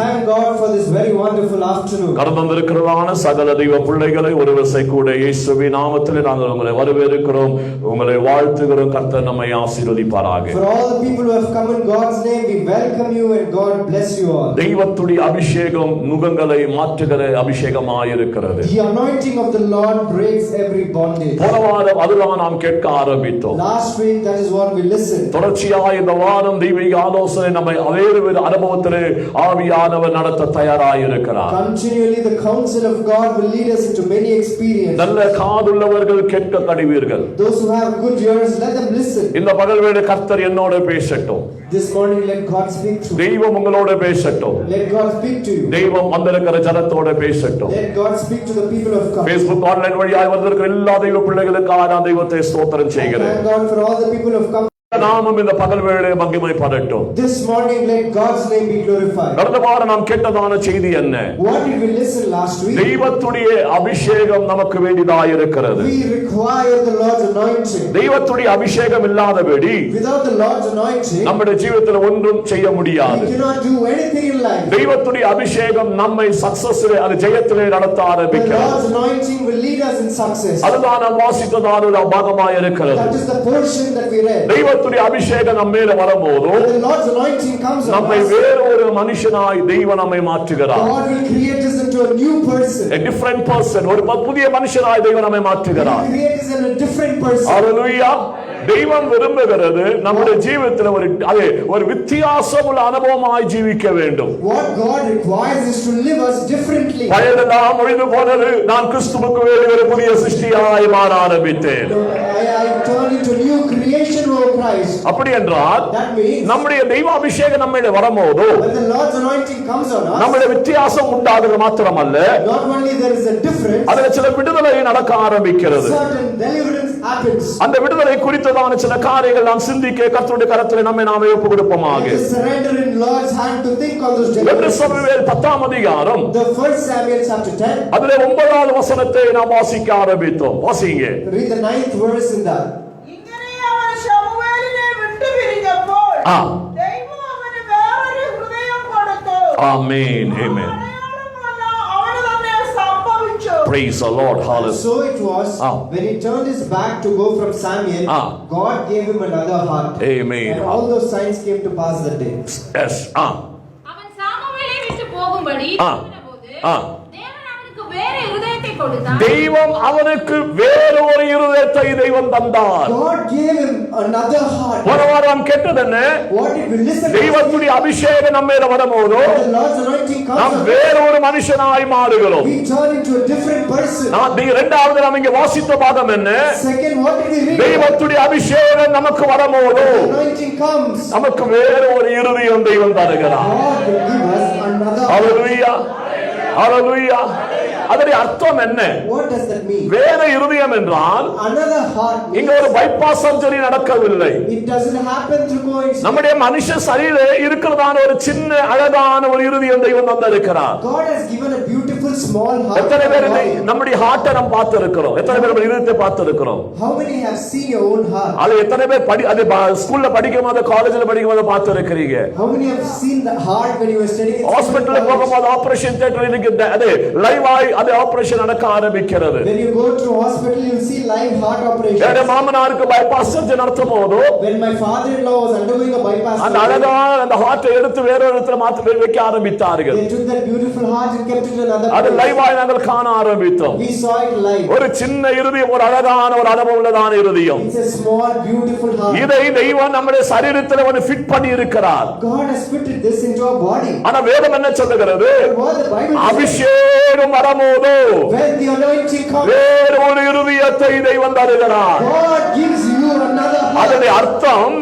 thank God for this very wonderful afternoon. கடந்திருக்கிறதான சகல தெய்வ பிள்ளைகளை ஒரு விசை கூட இயேசுவின் நாமத்தில் நாங்கள் உங்களை வரவேற்கிறோம், உங்களை வாழ்த்துகிறோம். கர்த்தர் நம்மை ஆசீர்வதிப்பாராக. For all the people who have come in God's name, we welcome you and God bless you all. தெய்வத்துடைய அபிஷேகம் நுகங்களை மாற்றுகிற அபிஷேகமாய் இருக்கிறது. The anointing of the Lord breaks every bondage. போன வாரம் அதுதான் நாம் கேட்க ஆரம்பித்தோம். Last week that is what we listened. தொடர்ச்சியாக இந்த வாரம் தெய்வீக ஆலோசனை நம்மை வேறு அனுபவத்திலே ஆவியானவர் நடத்த தயாராய் இருக்கிறார். Continually the counsel of God will lead us into many experiences. நல்ல காதுள்ளவர்கள் கேட்க கடவீர்கள். Those who have good ears, let them listen. இந்த பகல் வேளை கர்த்தர் என்னோட பேசட்டும். This morning let God speak to you. தெய்வம் உங்களோட பேசட்டும். Let God speak to you. தெய்வம் வந்திருக்கிற ஜனத்தோட பேசட்டும். Let God speak to the people of God. Facebook online வழியாக வந்திருக்கிற எல்லா தெய்வ பிள்ளைகளுக்காக நான் தெய்வத்தை ஸ்தோத்திரம் செய்கிறேன். Thank God for all the people who have come. நாமும் இந்த பகல் வேளையிலே மகிமைப்படட்டும். This morning let God's name be glorified. கடந்த வாரம் நாம் கேட்டதான செய்தி என்ன? What did we listen last week? தெய்வத்துடைய அபிஷேகம் நமக்கு வேண்டியதாய் இருக்கிறது. We require the Lord's anointing. தெய்வத்துடைய அபிஷேகம் இல்லாதபடி Without the Lord's anointing, நம்முடைய ஜீவிதத்தில் ஒன்றும் செய்ய முடியாது. we cannot do anything in life. தெய்வத்துடைய அபிஷேகம் நம்மை சக்சஸிலே அது ஜெயத்திலே நடத்த The ஆரம்பிக்கிறது. Lord's anointing will lead us in success. அதுதான் நாம் வாசித்ததான ஒரு பாகமாய் இருக்கிறது. That is the portion that we read. தெய்வத்துடைய அபிஷேகம் நம்ம மேல வரும்போது When the Lord's anointing comes on நம்மை us, வேறு ஒரு மனுஷனாய் தெய்வம் நம்மை மாற்றுகிறார். God will create us into a new person. A different person, ஒரு புதிய மனுஷனாய் தெய்வம் நம்மை மாற்றுகிறார். He will create us in a different person. ஹalleluya. தெய்வம் விரும்புகிறது நம்முடைய ஜீவிதத்தில் ஒரு வித்தியாசமுள்ள அனுபவமாய் ஜீவிக்க வேண்டும். What God requires is to live us differently. பழையதெல்லாம் ஒழிந்து போனது, நான் கிறிஸ்துவுக்கு வேறு ஒரு புதிய சிருஷ்டியாய் மாற ஆரம்பித்தேன். I turn into new creation of Christ. அப்படி என்றால் That means நம்முடைய தெய்வ அபிஷேகம் நம்மிலே வரும்போது when the Lord's anointing comes on us, நம்முடைய வித்தியாசம் உண்டாகிறது மாத்திரமல்ல, not only there is a difference, அதில் சில விடுதலை நடக்க ஆரம்பிக்கிறது. certain deliverance happens. அந்த விடுதலை குறித்ததான சில காரியங்கள் நாம் சிந்திக்க கர்த்தருடைய கரத்திலே நம்மை நாமே ஒப்புக் கொடுப்போமாக. Let us surrender in Lord's hand to think on those ஒன்று deliverances. சாமுவேல் 10ஆம் அதிகாரம் The 1 Samuel chapter 10. அதிலே 9வது வசனத்தை நாம் வாசிக்க ஆரம்பித்தோம். வாசிங்க. Read the 9th verse in that. இங்கனே அவன் ஷமுவேலினை விட்டு பிரிந்தபோது தெய்வம் அவனுக்கு வேறொரு ஹிருதயம் கொடுத்தார். Amen. Amen. Praise the Lord. Hallelujah. So it was when he turned his back to go from Samuel, God gave him another heart. Amen. And all those signs came to pass that day. Yes. அவன் சாமுவேலை விட்டு போகும்படி சொன்னபோது தேவன் அவனுக்கு வேற இருதயத்தை கொடுத்தார். தெய்வம் அவனுக்கு வேற ஒரு இருதயத்தை தெய்வம் தந்தார். God gave him another heart. போன வாரம் கேட்டது என்ன? What did we listen to? தெய்வத்துடைய அபிஷேகம் நம்ம மேல வரும்போது The Lord's anointing comes நாம் on us, வேற ஒரு மனுஷனாய் மாறுகிறோம். we turn into a different person. இரண்டாவது நாம் இங்க வாசித்த பாகம் என்ன? Second, what did we read? தெய்வத்துடைய அபிஷேகம் நமக்கு வரும்போது The anointing comes, நமக்கு வேற ஒரு இருதயம் தெய்வம் தருகிறார். God will give us another heart. ஹalleluya. ஹalleluya. அதனுடைய அர்த்தம் என்ன? What does that mean? வேற இருதயம் என்றால் Another heart means இங்க ஒரு பைபாஸ் சர்ஜரி நடக்கவில்லை. it doesn't happen through coincidence. நம்முடைய மனுஷ சரீரத்திலே இருக்கிறதான ஒரு சின்ன அழகான ஒரு இருதயம் தெய்வம் தந்திருக்கிறார். God has given a beautiful small heart. எத்தனை பேர் நம்முடைய ஹார்ட்டை நாம் பார்த்து இருக்கிறோம்? எத்தனை பேர் நம்ம இருதயத்தை பார்த்து இருக்கிறோம்? How many have seen your own heart? அது எத்தனை பேர் அது ஸ்கூல்ல படிக்கும்போது காலேஜ்ல படிக்கும்போது பார்த்து இருக்கிறீங்க? How many have seen the heart when you were studying in ஹாஸ்பிடல்ல போகும்போது ஆபரேஷன் தியேட்டர் இருக்குது, அது லைவ் ஆய் அது ஆபரேஷன் நடக்க ஆரம்பிக்கிறது. when you go to hospital you see live heart operation. என்னோட மாமனாருக்கு பைபாஸ் சர்ஜரி நடத்தும்போது when my father-in-law was undergoing a bypass அந்த அழகான அந்த ஹார்ட்டை எடுத்து வேற ஒரு இடத்துல மாத்தி வைக்க ஆரம்பித்தார்கள். they took that beautiful heart and kept it in another place. அது லைவ் ஆய் நாங்கள் காண ஆரம்பித்தோம். we saw it live. ஒரு சின்ன இருதயம், ஒரு அழகான ஒரு அனுபவம் உள்ளதான இருதயம். it's a small beautiful heart. இதை தெய்வம் நம்முடைய சரீரத்தில் வந்து ஃபிட் பண்ணி இருக்கிறார். God has fitted this into our body. ஆனா வேதம் என்ன சொல்லுகிறது? what the Bible says, அபிஷேகம் வரும்போது when the anointing comes, வேறு ஒரு இருதயத்தை தெய்வம் தருகிறார். God gives you another heart. அதனுடைய அர்த்தம்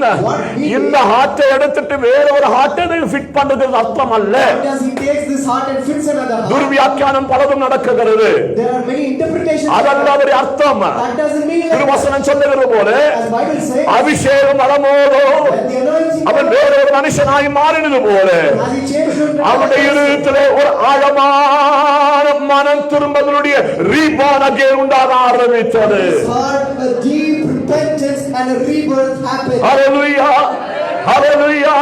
இந்த ஹார்ட்டை எடுத்துட்டு வேற ஒரு ஹார்ட்டை ஃபிட் பண்றது அர்த்தம் அல்ல. does he takes this heart and fits another heart? துர்வியாக்கியானம் பலதும் நடக்குகிறது. there are many interpretations. அதல்ல ஒரு அர்த்தம். that doesn't mean like திருவசனம் சொல்லுகிறது போல as Bible says, அபிஷேகம் வரும்போது when the anointing அவன் வேற ஒரு மனுஷனாய் மாறினது போல as he changed into அவனுடைய இருதயத்திலே ஒரு ஆழமான மனம் திரும்புதலுடைய ரீபான் அங்கே உண்டாக ஆரம்பித்தது. his heart, a deep repentance and a rebirth happened. ஹalleluya. ஹalleluya.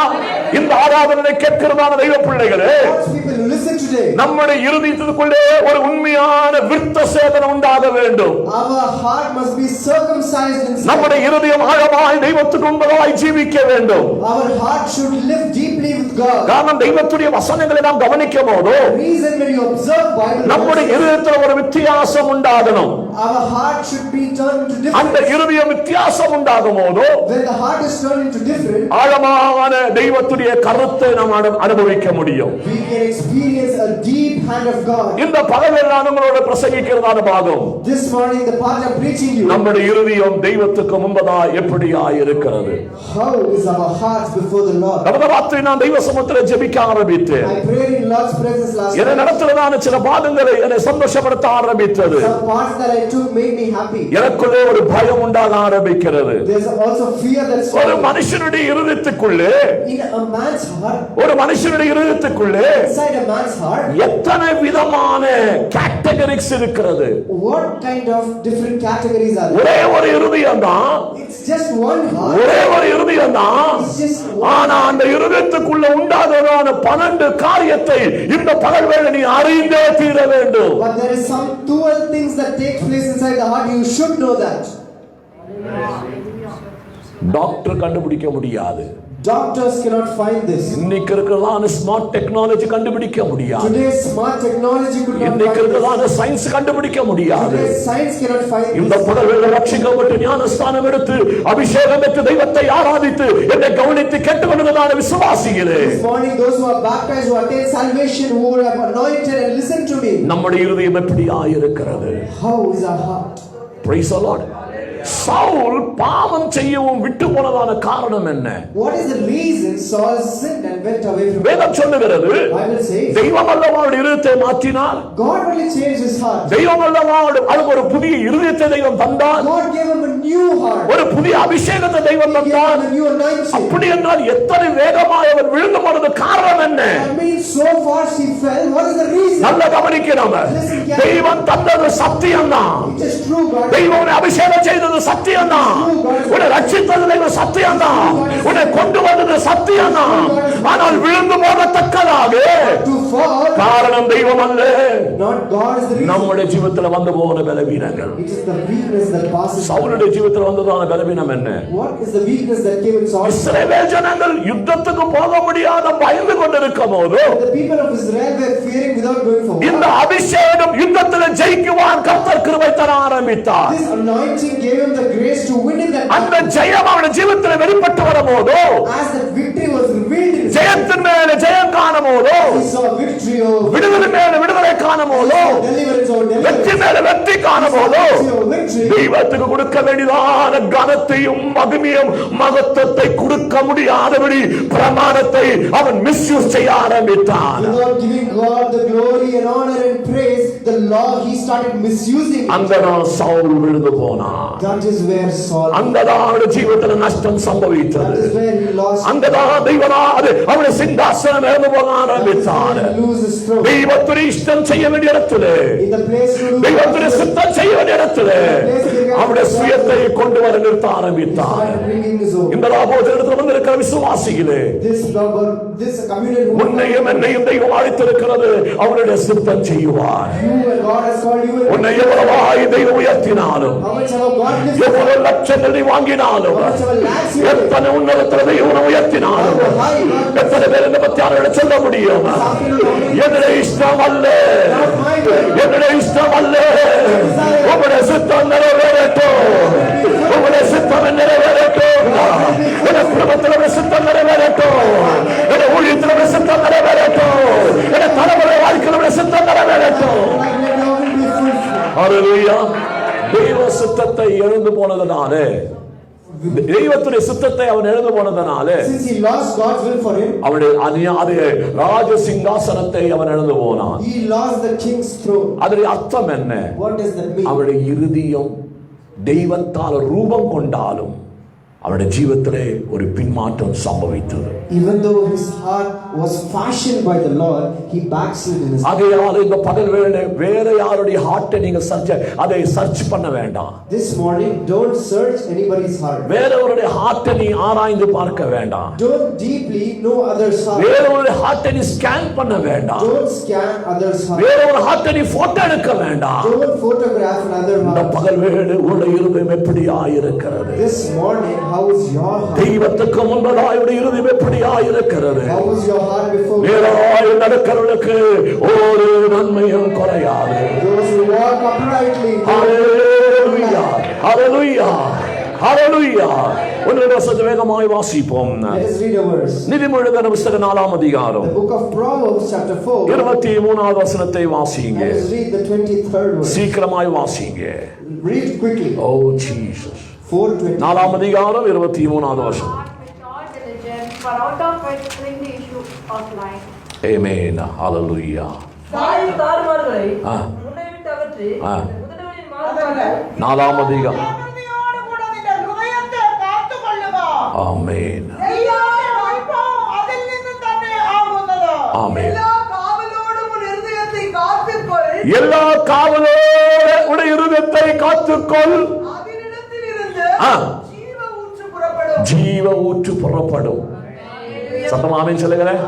இந்த ஆராதனை கேட்கிறதான தெய்வ பிள்ளைகளே, God's people who listen today, நம்முடைய இருதயத்துக்குள்ளே ஒரு உண்மையான விருத்த சேதனம் உண்டாக வேண்டும். our heart must be circumcised inside. நம்முடைய இருதயம் ஆழமாய் தெய்வத்துக்கு உண்மையாய் ஜீவிக்க வேண்டும். Our heart should live deeply with God. காரணம் தெய்வத்துடைய வசனங்களை நாம் கவனிக்கும் போது Reason when you observe Bible, நம்முடைய இருதயத்தில் ஒரு வித்தியாசம் உண்டாகணும். our heart should be turned into அந்த different. இருதயம் வித்தியாசம் உண்டாகும் போது When the heart is turned into different, ஆழமான தெய்வத்துடைய கருத்தை நாம் அனுபவிக்க முடியும். we can experience a deep hand of God. இந்த பகலில் நான் உங்களோட பிரசங்கிக்கிறதான பாகம், This morning, the part I'm preaching you, நம்முடைய இருதயம் தெய்வத்துக்கு முன்பதாய் எப்படியாய் இருக்கிறது. how is our heart before the Lord? கடந்த ராத்திரி நான் தெய்வ சமூகத்தில் ஜெபிக்க ஆரம்பித்தேன். I prayed in Lord's presence last என்னை night. நடத்துவதான சில பாதங்களை என்னை சந்தோஷப்படுத்த ஆரம்பித்தது. Some parts that I took made me happy. எனக்குள்ளே ஒரு பயம் உண்டாக ஆரம்பிக்கிறது. There's also fear that's ஒரு மனுஷனுடைய இருதயத்துக்குள்ளே, in a man's heart. ஒரு மனுஷனுடைய இருதயத்துக்குள்ளே Inside a man's heart, எத்தனை விதமான கேட்டகரிஸ் இருக்கிறது. what kind of different categories are there? ஒரே ஒரு இருதயம் தான், It's just one heart. ஒரே ஒரு இருதயம் தான். It's just one. ஆனா அந்த இருதயத்துக்குள்ள உண்டாததான 12 காரியத்தை இந்த பகல் வேளை நீ அறிந்தே தீர வேண்டும். But there is some 12 things that take place inside the heart. You should know that. Doctor கண்டுபிடிக்க முடியாது. Doctors cannot find this. இன்னைக்கு இருக்கிறதான ஸ்மார்ட் டெக்னாலஜி கண்டுபிடிக்க முடியாது. Today's smart technology could not இன்னைக்கு find இருக்கிறதான this. சயின்ஸ் கண்டுபிடிக்க முடியாது. Today's science cannot find இந்த this. பகல் வேளை ரட்சிக்கப்பட்டு ஞானஸ்தானம் எடுத்து அபிஷேகம் பெற்று தெய்வத்தை ஆராதித்து என்னை கவனித்து கேட்டுக்கொண்டதான விசுவாசிகளே, This morning, those who are baptized, who attain salvation, who are anointed and listen to me. நம்முடைய இருதயம் எப்படியாய் இருக்கிறது? How is our heart? Praise the Lord. Saul பாவம் செய்யவும் விட்டு போனதான காரணம் என்ன? What is the reason Saul sinned and went away from God? வேதம் சொல்லுகிறது, Bible says தெய்வம் அல்லவா அவருடைய இருதயத்தை மாற்றினார். God only changed his heart. தெய்வம் அல்லவா அதுக்கு ஒரு புதிய இருதயத்தை தெய்வம் தந்தார். God gave him a new heart. ஒரு புதிய அபிஷேகத்தை தெய்வம் He gave தந்தார். him a new anointing. அப்படி என்றால் எத்தனை வேகமாய் அவர் விழுந்து போனது காரணம் என்ன? That means so fast he fell. What is the reason? நல்ல கவனிக்கணும். தெய்வம் தந்தது சத்தியம் தான். It is true, God. தெய்வம் அபிஷேகம் செய்தது சத்தியம் தான். உன்னை ரட்சித்தது தெய்வம் சத்தியம் தான். உன்னை கொண்டு வந்தது சத்தியம் தான். ஆனால் விழுந்து போகத்தக்கதாக To fall, காரணம் தெய்வம் அல்ல, not God is the reason. நம்முடைய ஜீவிதத்தில் வந்து போன பலவீனங்கள். It is the weakness that passes. சவுலுடைய ஜீவிதத்தில் வந்ததான பலவீனம் என்ன? What is the weakness that came in Saul? இஸ்ரவேல் ஜனங்கள் யுத்தத்துக்கு போக முடியாத பயந்து கொண்டிருக்கும் போது The people of Israel were fearing without going for இந்த war. அபிஷேகம் யுத்தத்தில் ஜெயிக்குவான் கர்த்தர் கிருபை தர ஆரம்பித்தார். This anointing gave him the grace to win in that அந்த ஜெயம் அவனுடைய ஜீவிதத்தில் வெளிப்பட்டு வரும்போது, as that victory was revealed in his life. ஜெயத்தின் மேல ஜெயம் காணும் போது, He saw victory over விடுதலை மேல விடுதலை காணும் போது, deliverance over வெற்றி deliverance. மேல வெற்றி காணும் போது, Victory over victory. தெய்வத்துக்கு கொடுக்க வேண்டியதான கனத்தையும் மகிமையும் மகத்துவத்தை கொடுக்க முடியாதபடி பிரமாணத்தை அவன் மிஸ்யூஸ் செய்ய ஆரம்பித்தான். Without giving God the glory and honor and praise, the law he started misusing. அங்கதான் சவுல் விழுந்து போனான். That is where Saul. அங்கதான் அவனுடைய ஜீவிதத்தில் நஷ்டம் That சம்பவித்தது. is where he lost. அங்கதான் தெய்வனாது அவனுடைய சிங்காசனம் இழந்து போக ஆரம்பித்தான். He lose his throne. தெய்வத்துடைய இஷ்டம் செய்ய வேண்டிய இடத்திலே, In the place to do. தெய்வத்துடைய சித்தம் செய்ய வேண்டிய இடத்திலே அவருடைய சுயத்தை கொண்டு வர நிறுத்த ஆரம்பித்தான். Started bringing his own. இந்த ராபோஜ இடத்துல வந்திருக்கிற விசுவாசிகளே, This communion who உன்னையும் என்னையும் தெய்வம் அழைத்திருக்கிறது, அவருடைய சித்தம் செய்வார். you and God has called you. உன்னை எவ்வளவாய் தெய்வம் உயர்த்தினாலும், How much ever God lifts you, எவ்வளவு லட்சங்கள் நீ வாங்கினாலும், how much ever lakhs you take. எத்தனை உன்னதத்தில் தெய்வம் உயர்த்தினாலும், How high God எத்தனை பேர் இந்த பத்தி யாரோட சொல்ல முடியும்? என்னுடைய இஷ்டம் அல்ல, not my will. என்னுடைய இஷ்டம் அல்ல, உங்களுடைய சித்தம் நிறைவேறட்டும், உங்களுடைய சித்தம் நிறைவேறட்டும், என் குடும்பத்தில் சித்தம் நிறைவேறட்டும், என் ஊழியத்தில் சித்தம் நிறைவேறட்டும், என் தலைமுறை வாழ்க்கையில் சித்தம் நிறைவேறட்டும். Like let your will be fulfilled. ஹல்லேலூயா. தெய்வ சித்தத்தை இழந்து போனதனாலே, தெய்வத்துடைய சித்தத்தை அவன் இழந்து போனதனாலே, Since he lost God's will for him, அவனுடைய ராஜ சிங்காசனத்தை அவன் இழந்து போனான். he lost the king's throne. அதனுடைய அர்த்தம் என்ன? What does that mean? அவனுடைய இருதயம் தெய்வத்தால் ரூபம் கொண்டாலும் அவருடைய ஜீவிதத்திலே ஒரு பின்மாற்றம் சம்பவித்தது. Even though his heart was fashioned by the Lord, he backslid in his life. ஆகையால் இந்த பகல் வேளை வேற யாருடைய ஹார்ட்டை நீங்க அதை சர்ச் பண்ண வேண்டாம். This morning, don't search anybody's heart. வேறவருடைய ஹார்ட்டை நீ ஆராய்ந்து பார்க்க வேண்டாம். Don't deeply know others' heart. வேறவருடைய ஹார்ட்டை நீ ஸ்கேன் பண்ண வேண்டாம். Don't scan others' heart. வேறவருடைய ஹார்ட்டை நீ போட்டோ எடுக்க வேண்டாம். Don't photograph another இந்த heart. பகல் வேளை உங்களுடைய இருதயம் எப்படியாய் இருக்கிறது? This morning, how is your heart? தெய்வத்துக்கு முன்பதாய் உடைய இருதயம் எப்படியாய் இருக்கிறது? How is your heart before God? வேறாய் நடக்கிறவர்களுக்கு ஒரு நன்மையும் குறையாது. Those who walk uprightly. ஹalleluya ஹalleluya ஹalleluya. ஒன்று சற்று வேகமாய் வாசிப்போம். Let us read a verse. நீதிமொழிகள் புத்தகம் 4ஆம் அதிகாரம் The book of Proverbs chapter 4. 23ஆவது வசனத்தை வாசிங்க. Let us read the 23rd verse. சீக்கிரமாய் வாசிங்க. Read quickly. Oh Jesus. 4:20. 4ஆம் அதிகாரம் 23ஆவது வசனம். With all diligence, for out of it spring the issue of life. Amen. Hallelujah. சாயும் தாறுமாறுகளை ஆ. உன்னை விட்டு அகற்றி ஆ. உதடுகளின் மாறுபாடு 4ஆம் அதிகாரம். ஜாக்கிரதையோடு கூட நின்ற ஹிருதயத்தை காத்துக் கொள்ளுக. ஆமென். எல்லா வாய்ப்பும் அதில் நின்று தன்னை ஆகுന്നதோ. ஆமென். எல்லா காவலோடும் உன் ஹிருதயத்தை காத்துக்கொள். எல்லா காவலோடு உடைய இருதயத்தை காத்துக்கொள். அதினிடத்திலிருந்து ஆ. ஜீவ ஊற்று புறப்படும். ஜீவ ஊற்று புறப்படும். சத்தமா ஆமென் சொல்லுங்களேன்.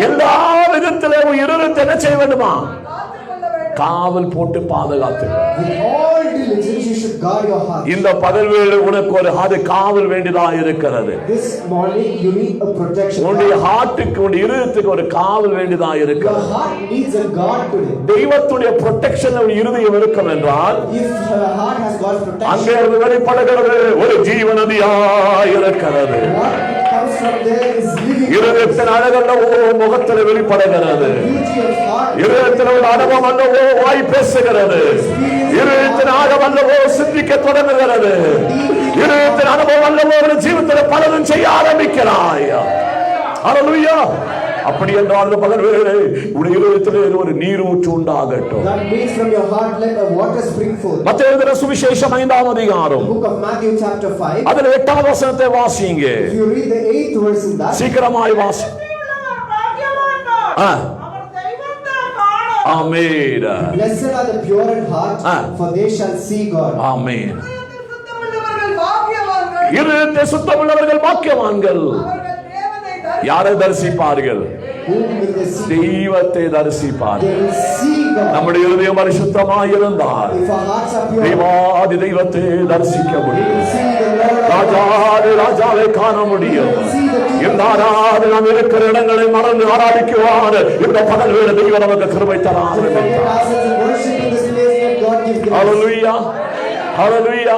எல்லா விதத்திலும் உன் இருதயத்தை என்ன செய்ய வேண்டுமா? காத்துக்கொள்ள வேண்டும். காவல் போட்டு பாதுகாத்து. With all diligence, you should guard your heart. இந்த பகல் வேளை உனக்கு ஒரு காவல் வேண்டியதா இருக்கிறது. This morning, you need a protection. உன்னுடைய ஹார்ட்டுக்கு உன்னுடைய இருதயத்துக்கு ஒரு காவல் வேண்டியதா Your இருக்கிறது. heart needs a guard today. தெய்வத்துடைய ப்ரொடெக்ஷன் உன் இருதயம் இருக்கும் என்றால் If your heart has God's அங்கே protection, இருந்து வெளிப்படுகிறது ஒரு ஜீவநதியா இருக்கிறது. what comes from there is living. இருதயத்தின் அழகல்லவோ முகத்தில் வெளிப்படுகிறது. Beauty of heart. இருதயத்தின் ஒரு அனுபவம் அல்லவோ வாய் பேசுகிறது. இருதயத்தின் ஆழம் அல்லவோ சிந்திக்க தொடங்குகிறது. இருதயத்தின் அனுபவம் அல்லவோ ஒரு ஜீவிதத்தில் பலரும் செய்ய ஆரம்பிக்கிறாய். ஹalleluya. அப்படி என்றால் இந்த பகல் வேளை உடைய இருதயத்திலே ஒரு நீரூற்று உண்டாகட்டும். That means from your heart let a water spring forth. மத்தேயு எழுதின சுவிசேஷம் 5ஆம் அதிகாரம் The book of Matthew chapter 5. அதில் 8ஆம் வசனத்தை வாசிங்க. If you read the 8th verse in that, சீக்கிரமாய் வாசி. உள்ளவர் பாக்கியவான்கள். ஆ. அவர் தெய்வத்தை காண. ஆமென். blessed are the pure in heart, for they shall see God. ஆமென். சுத்தமுள்ளவர்கள் பாக்கியவான்கள். இருதயத்தை சுத்தமுள்ளவர்கள் பாக்கியவான்கள். அவர்கள் தேவனை தரிசி யாரை தரிசிப்பார்கள்? Whom will they see? தெய்வத்தை தரிசிப்பார்கள். They will see God. நம்முடைய இருதயம் பரிசுத்தமாய் இருந்தால் If our hearts are pure, தெய்வாதி தெய்வத்தை தரிசிக்க we முடியும். will see the Lord. ராஜாதி ராஜாவை காண முடியும். இந்த ஆராதனை நாம் இருக்கிற இடங்களை மறந்து ஆராதிக்குவார். இந்த பகல் வேளை தெய்வம் நமக்கு கிருபை தர If we forget ஆரம்பித்தார். ourselves and worship in this place, let God give grace. ஹalleluya ஹalleluya.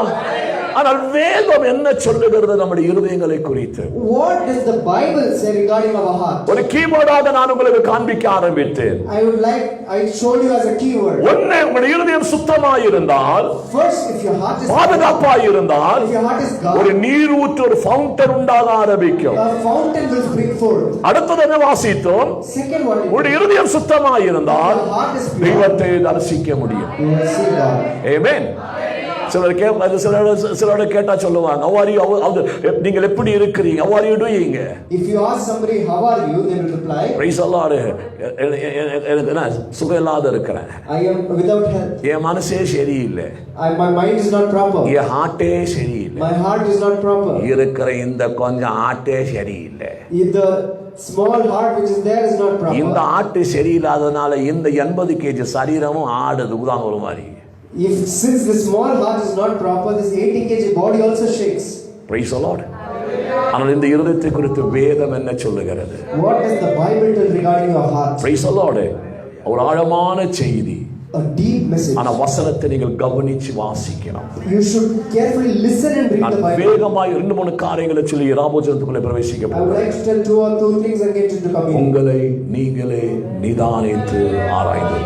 ஆனால் வேதம் என்ன சொல்லுகிறது நம்முடைய இருதயங்களை குறித்து? What does the Bible say regarding our heart? ஒரு கீபோர்டாக நான் உங்களுக்கு காண்பிக்க ஆரம்பித்தேன். I showed you as a keyword. ஒண்ணு உங்களுடைய இருதயம் சுத்தமாய் இருந்தால், First, if your heart is பாதுகாப்பாய் இருந்தால், if your heart is ஒரு God, நீர் ஊற்று ஒரு ஃபவுண்டன் உண்டாக ஆரம்பிக்கும். a fountain will spring forth. அடுத்தது என்ன வாசித்தோம்? Second one, if உங்களுடைய இருதயம் சுத்தமாய் இருந்தால் your heart is pure, தெய்வத்தை தரிசிக்க முடியும். you will see God. ஆமென். சிலரோட கேட்டா சொல்லுவாங்க, நீங்கள் எப்படி இருக்கிறீங்க? How are you doing? If you ask somebody how are you, they will reply, Praise the Lord. சுகம் இல்லாத இருக்கிறேன். I am without health. என் மனசே சரியில்லை. My mind is not proper. என் ஹார்ட்டே சரியில்லை. My heart is not proper. இருக்கிற இந்த கொஞ்சம் ஹார்ட்டே சரியில்லை. If the small heart which is there is not இந்த proper. ஹார்ட் சரியில்லாதனால இந்த 80 kg சரீரமும் ஆடுது உதாரணம் ஒரு மாதிரி. Since the small heart is not proper, this 80 kg body also shakes. Praise the Lord. ஆனால் இந்த இருதயத்தை குறித்து வேதம் என்ன சொல்லுகிறது? What does the Bible tell regarding your heart? Praise the Lord. ஒரு ஆழமான செய்தி. A deep message. ஆனா வசனத்தை நீங்கள் கவனிச்சு வாசிக்கணும். You should carefully listen and read the Bible. வேகமாய் 2-3 காரியங்களை சொல்லி ராபோஜனத்துக்குள்ளே பிரவேசிக்க I would போகிறேன். like to tell 2 or 3 things and get into communion. உங்களை நீங்களே நிதானித்து ஆராய்ந்து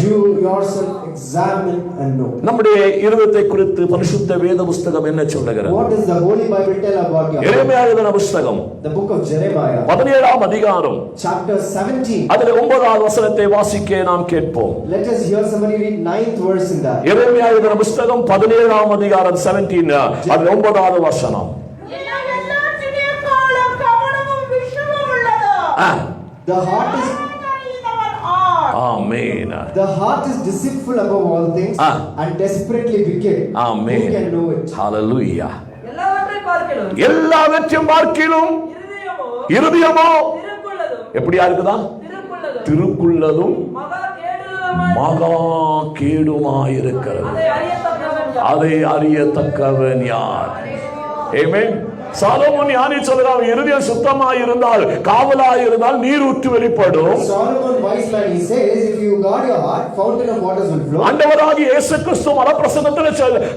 You yourself examine and know. நம்முடைய இருதயத்தை குறித்து பரிசுத்த வேத புத்தகம் என்ன சொல்லுகிறது? What does the Holy Bible tell about your heart? எரேமியா எழுதின புத்தகம் The book of Jeremiah, 17ஆம் அதிகாரம் chapter 17. அதில் 9வது வசனத்தை வாசிக்க நாம் கேட்போம். Let us hear somebody read 9th verse in that. எரேமியா எழுதின புத்தகம் 17ஆம் அதிகாரம் 17 அதில் 9வது வசனம். The heart is Amen. The heart is deceitful above all things and desperately wicked. Amen. Who can know it? Hallelujah. எல்லாவற்றையும் எல்லாவற்றையும் பார்க்கிலும் இருதயமோ எப்படியா இருக்குதா? திருக்குள்ளதும் மகா கேடுமாயிருக்கிறது. அதை அறியத்தக்கவன் யார்? ஆமென். சாலமோன் ஞானி சொல்றான், இருதயம் சுத்தமாய் இருந்தால், காவலாய் இருந்தால் நீர் ஊற்று வெளிப்படும். Solomon wise man, he says, if you guard your heart, fountain of waters will flow. ஆண்டவராகிய இயேசு கிறிஸ்து மலைப்பிரசங்கத்தில்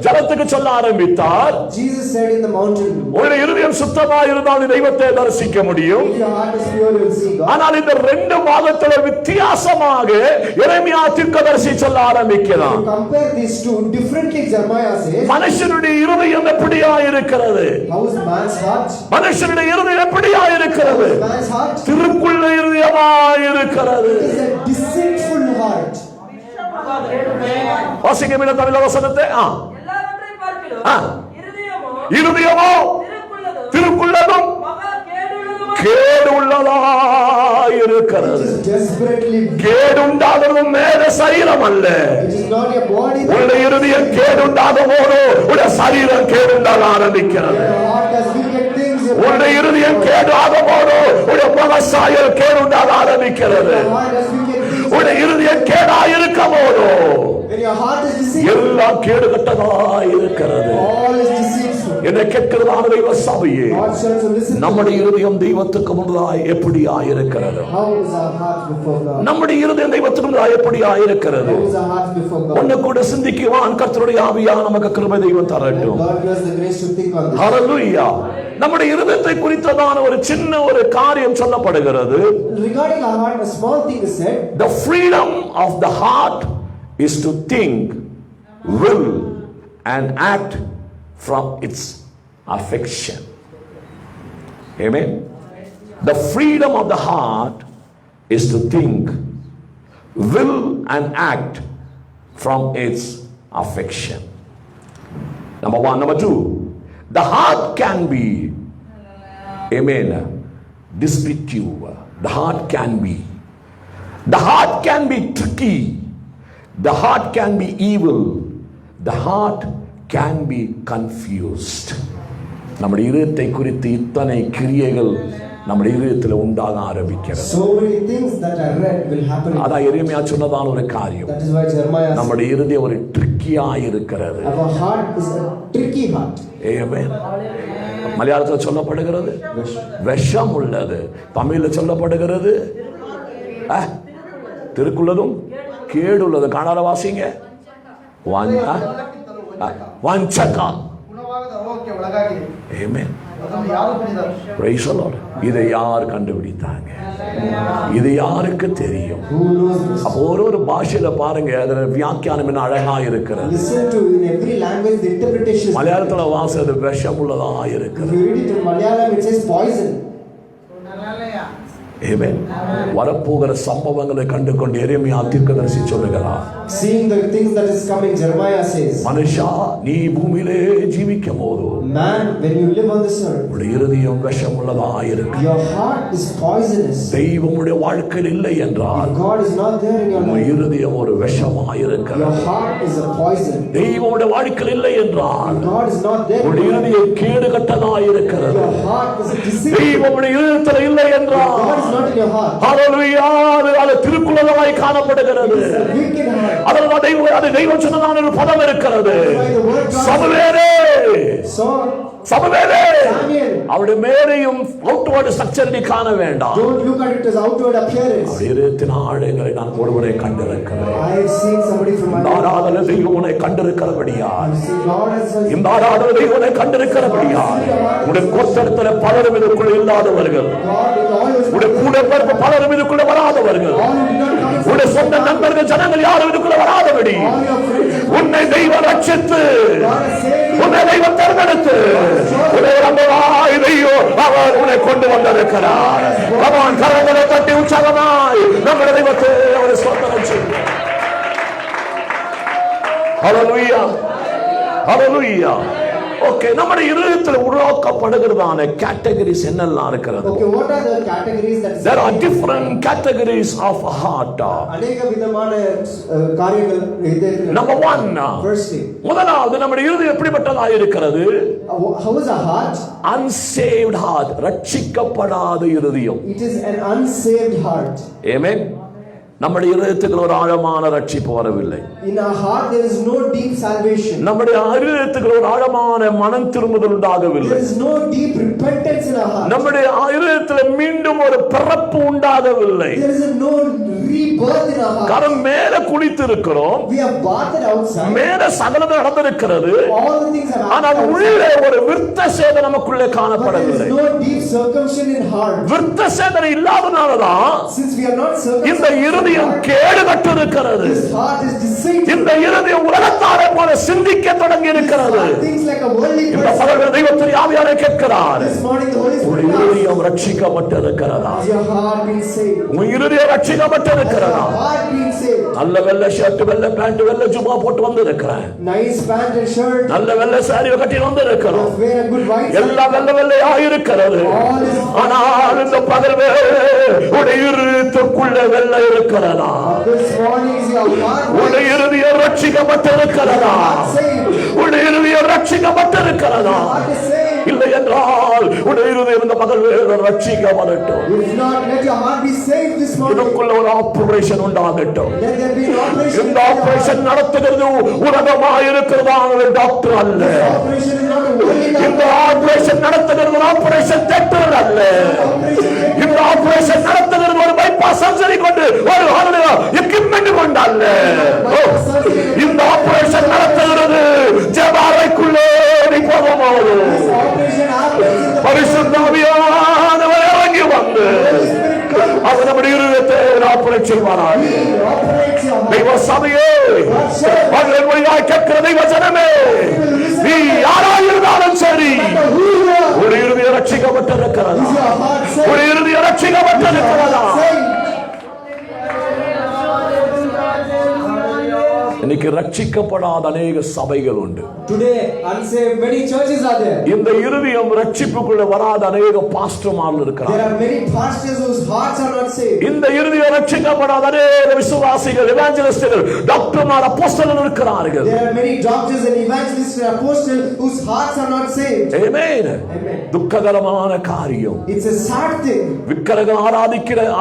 ஜலத்துக்கு சொல்ல ஆரம்பித்தார். Jesus said in the mountain, உங்களுடைய இருதயம் சுத்தமாய் இருந்தால் தெய்வத்தை தரிசிக்க முடியும். if your heart is pure, you will see God. ஆனால் இந்த ரெண்டு பாகத்துல வித்தியாசமாக எரேமியா தீர்க்கதரிசி சொல்ல ஆரம்பிக்கிறான். To compare these two differently, Jeremiah says, மனுஷனுடைய இருதயம் எப்படியா இருக்கிறது? how is man's heart? மனுஷனுடைய இருதயம் எப்படியா இருக்கிறது? Man's heart திருக்குள்ள இருதயமாய் இருக்கிறது. is a deceitful heart. வாசிக்க மீன தமிழ் வசனத்தை. எல்லாவற்றையும் பார்க்கிலும் இருதயமோ திருக்குள்ளதும் கேடு உள்ளதாய் இருக்கிறது. Desperately, கேடு உண்டாகிறதும் மேல சரீரம் அல்ல. it is not your body. உன்னுடைய இருதயம் கேடு உண்டாகும் போது உன்னுடைய சரீரம் கேடு உண்டாக ஆரம்பிக்கிறது. Your heart does wicked things. உன்னுடைய இருதயம் கேடு ஆகும் போது உன்னுடைய முகசாயல் கேடு உண்டாக ஆரம்பிக்கிறது. Your heart does wicked things. உன்னுடைய இருதயம் கேடா இருக்கும் போது When your heart is deceitful, எல்லாம் கேடு கட்டதாய் இருக்கிறது. all is deceitful. என்னை கேட்கிறதான தெய்வ சபையே, God shall to listen. நம்முடைய இருதயம் தெய்வத்துக்கு முன்பதாய் எப்படியா இருக்கிறது? How is our heart before God? நம்முடைய இருதயம் தெய்வத்துக்கு முன்பதாய் எப்படியா இருக்கிறது? How is our heart before God? ஒன்னு கூட சிந்திக்குவான். கர்த்தருடைய ஆவியா நமக்கு கிருபை தெய்வம் தரட்டும். God gives the grace to think on this. ஹல்லேலூயா. நம்முடைய இருதயத்தை குறித்ததான ஒரு சின்ன ஒரு காரியம் சொல்லப்படுகிறது. Regarding our heart, a small thing is said. The freedom of the heart is to think, will and act from its affection. Amen. The freedom of the heart is to think, will and act from its affection. Number one. Number two, the heart can be, amen, destructive. The heart can be tricky. The heart can be evil. The heart can be confused. நம்முடைய இதயத்தை குறித்து இத்தனை கிரியைகள் நம்முடைய இதயத்தில் உண்டாக ஆரம்பிக்கிறது. So many things that I read will happen. அதான் எரேமியா சொன்னதான ஒரு காரியம். That is why Jeremiah said, நம்முடைய இதயம் ஒரு ட்ரிக்கியா இருக்கிறது. our heart is a tricky heart. ஆமென். மலையாளத்தில் சொல்லப்படுகிறது விஷம் உள்ளது. தமிழில் சொல்லப்படுகிறது திருக்குள்ளதும் கேடு உள்ளது. காணாத வாசிங்க. வஞ்சகா. ஆமென். Praise the Lord. இதை யார் கண்டுபிடித்தாங்க? இது யாருக்கு தெரியும்? அப்போ ஒரு பாஷையில பாருங்க, அதோட வியாக்கியானம் என்ன அழகா இருக்கிறது. Listen to in every language the interpretation. மலையாளத்துல வாசது விஷம் உள்ளதா இருக்கிறது. If you read it in Malayalam, it says poison. ஆமென். வரப்போகிற சம்பவங்களை கண்டு கொண்டு எரேமியா தீர்க்கதரிசி சொல்லுகிறார். Seeing the things that is coming, Jeremiah says, மனுஷா நீ பூமியிலே ஜீவிக்கும் போது, man, when you live on this earth, உன்னுடைய இருதயம் விஷம் உள்ளதா இருக்கு. your heart is poisonous. தெய்வமுடைய வாழ்க்கையில் இல்லை என்றால், If God is not there in your life, இருதயம் ஒரு விஷமா இருக்கிறது. your heart is a poison. தெய்வமுடைய வாழ்க்கையில் இல்லை என்றால், If God is not there, உன்னுடைய இருதயம் கேடு கட்டதா இருக்கிறது. your heart is a deceit. தெய்வமுடைய இருதயத்தில் இல்லை என்றால், God is not in your heart. ஹல்லேலூயா, அது திருக்குள்ளதாய் காணப்படுகிறது. It's a wicked heart. அதனால தெய்வம் சொன்னதான ஒரு பதம் இருக்கிறது. By the word God, சமுவேலே, சமுவேலே, Samuel, அவருடைய மேலையும் அவுட்வர்ட் ஸ்ட்ரக்சர் நீ காண வேண்டாம். don't look at it as outward appearance. அவருடைய இருதயத்தின் ஆழங்களை நான் ஒருவரை கண்டிருக்கிறேன். I have seen somebody from my இந்த ஆராதனை தெய்வம் உன்னை கண்டிருக்கிறபடியால், You see, God has இந்த ஆராதனை தெய்வம் உன்னை கண்டிருக்கிறபடியால், உடைய கோத்திரத்தில் பலரும் இதுக்குள்ள இல்லாதவர்கள், God with all his உடைய கூட பிறப்பு பலரும் இதுக்குள்ள வராதவர்கள், all who did not come from உடைய சொந்த நண்பர்கள் ஜனங்கள் யாரும் இதுக்குள்ள வராதபடி all your friends and உன்னை தெய்வம் ரட்சித்து, God has saved you. உன்னை தெய்வம் தேர்ந்தெடுத்து, உன்னை நம்பவாய் தெய்வம் அவர் உன்னை கொண்டு வந்திருக்கிறார். அவன் கரங்களை தட்டி உற்சாகமாய் நம்முடைய தெய்வத்தை அவரை ஸ்தோத்திரம் செய்வோம். ஹல்லேலூயா, ஹல்லேலூயா. ஓகே, நம்முடைய இருதயத்தில் உருவாக்கப்படுகிறதான கேட்டகரிஸ் என்னெல்லாம் இருக்கிறது? Okay, what are the categories that There are different categories of heart. அநேக விதமான காரியங்கள் இதயத்தில். Number one, Firstly, முதலாவது நம்முடைய இருதயம் எப்படிப்பட்டதா இருக்கிறது? how is a heart? Unsaved heart, ரட்சிக்கப்படாத இருதயம். It is an unsaved heart. Amen. நம்முடைய இருதயத்துக்கு ஒரு ஆழமான ரட்சிப்பு வரவில்லை. In our heart there is no deep salvation. நம்முடைய இருதயத்துக்கு ஒரு ஆழமான மனம் திரும்புதல் உண்டாகவில்லை. There is no deep repentance in our heart. நம்முடைய இருதயத்தில் மீண்டும் ஒரு பிறப்பு உண்டாகவில்லை. There is no rebirth in our heart. காரணம் மேல குளித்து இருக்கிறோம், We have bathed outside. மேல சகலமும் நடந்திருக்கிறது, All the things have ஆனால் happened. உள்ளே ஒரு விருத்த சேதனை நமக்குள்ளே But there காணப்படவில்லை. is no deep circumcision in heart. விருத்த சேதனை இல்லாதனாலதான் Since we are not இந்த circumcised, இருதயம் கேடுகட்டு இருக்கிறது. this heart is deceitful. இந்த இருதயம் உலகத்தாரை போல சிந்திக்க தொடங்கி இருக்கிறது. Things like a worldly இந்த person. பகல் தெய்வத்தின் ஆவியானவர் கேட்கிறார், This morning the Holy உன் Spirit asks, இருதயம் ரட்சிக்கப்பட்டிருக்கிறதா? has your heart been saved? உன் இருதயம் Has ரட்சிக்கப்பட்டிருக்கிறதா? your heart been saved? நல்ல வெள்ளை ஷர்ட், வெள்ளை பேண்ட், வெள்ளை ஜுப்பா போட்டு வந்திருக்கிறேன், Nice pant and shirt. நல்ல வெள்ளை சாரி கட்டி வந்திருக்கிறோம், Wear a good white. எல்லாம் வெள்ளை வெள்ளையா இருக்கிறது. ஆனால் இந்த பகல் உடைய இருதயத்துக்குள்ள வெள்ளை இருக்கிறதா? This morning is your heart உடைய இருதயம் ரட்சிக்கப்பட்டிருக்கிறதா? saved? உடைய இருதயம் ரட்சிக்கப்பட்டிருக்கிறதா? Heart is saved. இல்லை என்றால் உடைய இருதயம் இந்த பகல் ரட்சிக்கப்படட்டும். If not, let your heart be saved this morning. இதுக்குள்ள ஒரு ஆபரேஷன் உண்டாகட்டும். Let there be an operation. இந்த ஆபரேஷன் நடத்துகிறது உலகமாக இருக்கிறதா டாக்டர் அல்ல. Operation is not a worldly இந்த ஆபரேஷன் நடத்துகிறது ஆபரேஷன் தேட்டர் அல்ல. இந்த ஆபரேஷன் நடத்துகிறது ஒரு பைபாஸ் சர்ஜரி கொண்டு ஒரு எக்யூப்மெண்ட் கொண்டு அல்ல. இந்த ஆபரேஷன் நடத்துகிறது ஜெபாரைக்குள்ளே போகும்போது பரிசுத்த ஆவியானவர் இறங்கி வந்து அவர் நம்முடைய இருதயத்தை ஆபரேட் செய்வாராக. தெய்வ சபையே, பகலின் வழியாய் கேட்கிற தெய்வ ஜனமே, நீ யாராயிருந்தாலும் சரி, ஒரு இருதயம் ரட்சிக்கப்பட்டிருக்கிறதா? ஒரு இருதயம் ரட்சிக்கப்பட்டிருக்கிறதா? இன்னைக்கு ரட்சிக்கப்படாத அநேக சபைகள் உண்டு. Today, unsaved many churches are there. இந்த இருதயம் ரட்சிப்புக்குள்ள வராத அநேக பாஸ்டர்மார்கள் There இருக்கிறார்கள். are many pastors whose hearts are not saved. இந்த இருதயம் ரட்சிக்கப்படாத அநேக விசுவாசிகள், எவாஞ்சலிஸ்டுகள், டாக்டர்மார், அப்போஸ்தலர்கள் இருக்கிறார்கள். There are many doctors and evangelists and apostles whose hearts are not saved. Amen. Amen. துக்ககரமான காரியம். It's a sad thing. விக்கிரகம்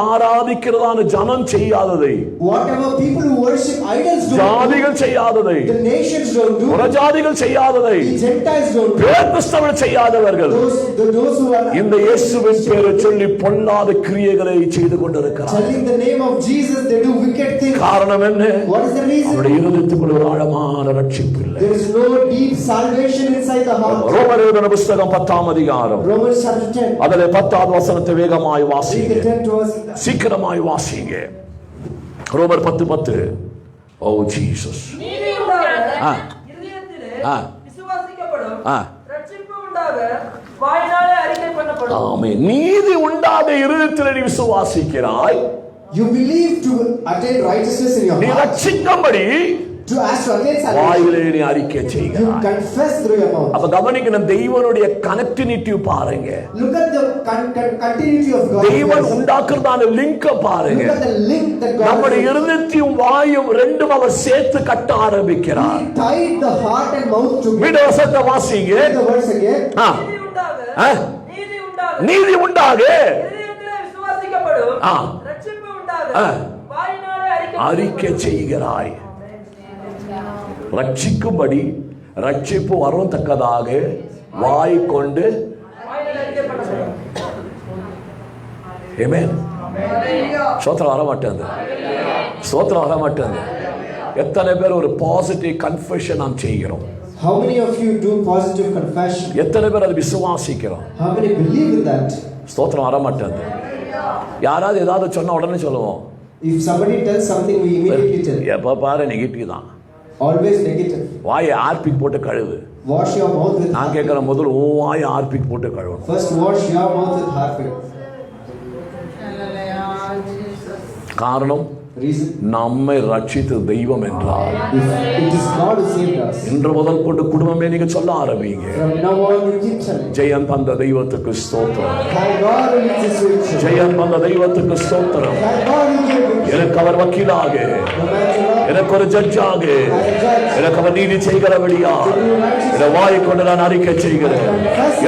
ஆராதிக்கிறதான ஜனம் செய்யாததை, Whatever people who worship idols do, ஜாதிகள் செய்யாததை, the nations don't do, புறஜாதிகள் செய்யாததை, the Gentiles don't do. பேர் கிறிஸ்தவர்கள் செய்யாதவர்கள் Those who are இந்த இயேசுவின் பேரை சொல்லி பொல்லாத கிரியைகளை செய்து கொண்டிருக்கிறார்கள். telling the name of Jesus, they do wicked things. காரணம் என்ன? What is the reason? அவருடைய இருதயத்துக்குள்ள ஒரு ஆழமான ரட்சிப்பு இல்லை. There is no deep salvation inside the heart. ரோமர் எழுதின புத்தகம் 10ஆம் அதிகாரம், Romans chapter 10. அதிலே 10வது வசனத்தை வேகமாய் Read the வாசிங்க, 10th verse. சீக்கிரமாய் வாசிங்க. ரோமர் 10:10. ஓ ஜீசஸ். நீதி உண்டாக ஆ. இருதயத்திலே ஆ. விசுவாசிக்கப்படும். ஆ. ரட்சிப்பு உண்டாக வாயினாலே அறிக்கை பண்ணப்படும். ஆமென். நீதி உண்டாக இருதயத்தில் நீ விசுவாசிக்கிறாய், You believe to attain righteousness in your நீ heart. ரட்சிக்கும்படி To ask to attain salvation. வாயிலே நீ அறிக்கை You செய்கிறாய். confess through your mouth. அப்ப கவனிக்கணும், தெய்வனுடைய கனெக்டிவிட்டி பாருங்க. Look at the continuity of God. தெய்வன் உண்டாக்குறதான லிங்க பாருங்க. Look at the link that God நம்முடைய has. இருதயத்தையும் வாயும் ரெண்டும் அவர் சேர்த்து கட்ட ஆரம்பிக்கிறார். He tied the heart and mouth together. வீடு வசனத்தை வாசிங்க. Read the verse again. ஆ. நீதி உண்டாக ஆ. நீதி உண்டாக நீதி உண்டாக இருதயத்திலே விசுவாசிக்கப்படும். ஆ. ரட்சிப்பு உண்டாக ஆ. வாயினாலே அறிக்கை செய்கிறாய். ரட்சிக்கும்படி ரட்சிப்பு வரத்தக்கதாக வாய் கொண்டு வாயினாலே அறிக்கை பண்ணப்படும். ஆமென். ஸ்தோத்திரம் வர மாட்டேங்குது. ஸ்தோத்திரம் வர மாட்டேங்குது. எத்தனை பேர் ஒரு பாசிட்டிவ் கன்ஃபெஷன் நாம் செய்கிறோம்? How many of you do positive confession? எத்தனை பேர் அதை விசுவாசிக்கிறோம்? How many believe in that? ஸ்தோத்திரம் வர மாட்டேங்குது. யாராவது ஏதாவது சொன்ன உடனே சொல்லுவோம், If somebody tells something, we immediately tell. எப்ப பாரு நெகட்டிவ் தான். Always negative. வாயை ஆர்பிக் போட்டு கழுவு. Wash your mouth with நான் கேட்கிற முதல் வாயை ஆர்பிக் போட்டு கழுவணும். First wash your mouth with harpic. காரணம் Reason? நம்மை ரட்சித்த தெய்வம் என்றால் If it is God who saved us, இன்று முதல் கொண்டு குடும்பமே நீங்க சொல்ல ஆரம்பிங்க, from now on you keep telling. ஜெயம் தந்த தெய்வத்துக்கு ஸ்தோத்திரம், Thank God who leads us to victory. ஜெயம் தந்த தெய்வத்துக்கு ஸ்தோத்திரம். Thank God who gave victory. எனக்கு அவர் வக்கீலாக, No matter what, எனக்கு ஒரு ஜட்ஜாக, as a judge, எனக்கு அவர் நீதி செய்கிறபடியா இந்த வாயை கொண்டு நான் அறிக்கை செய்கிறேன்.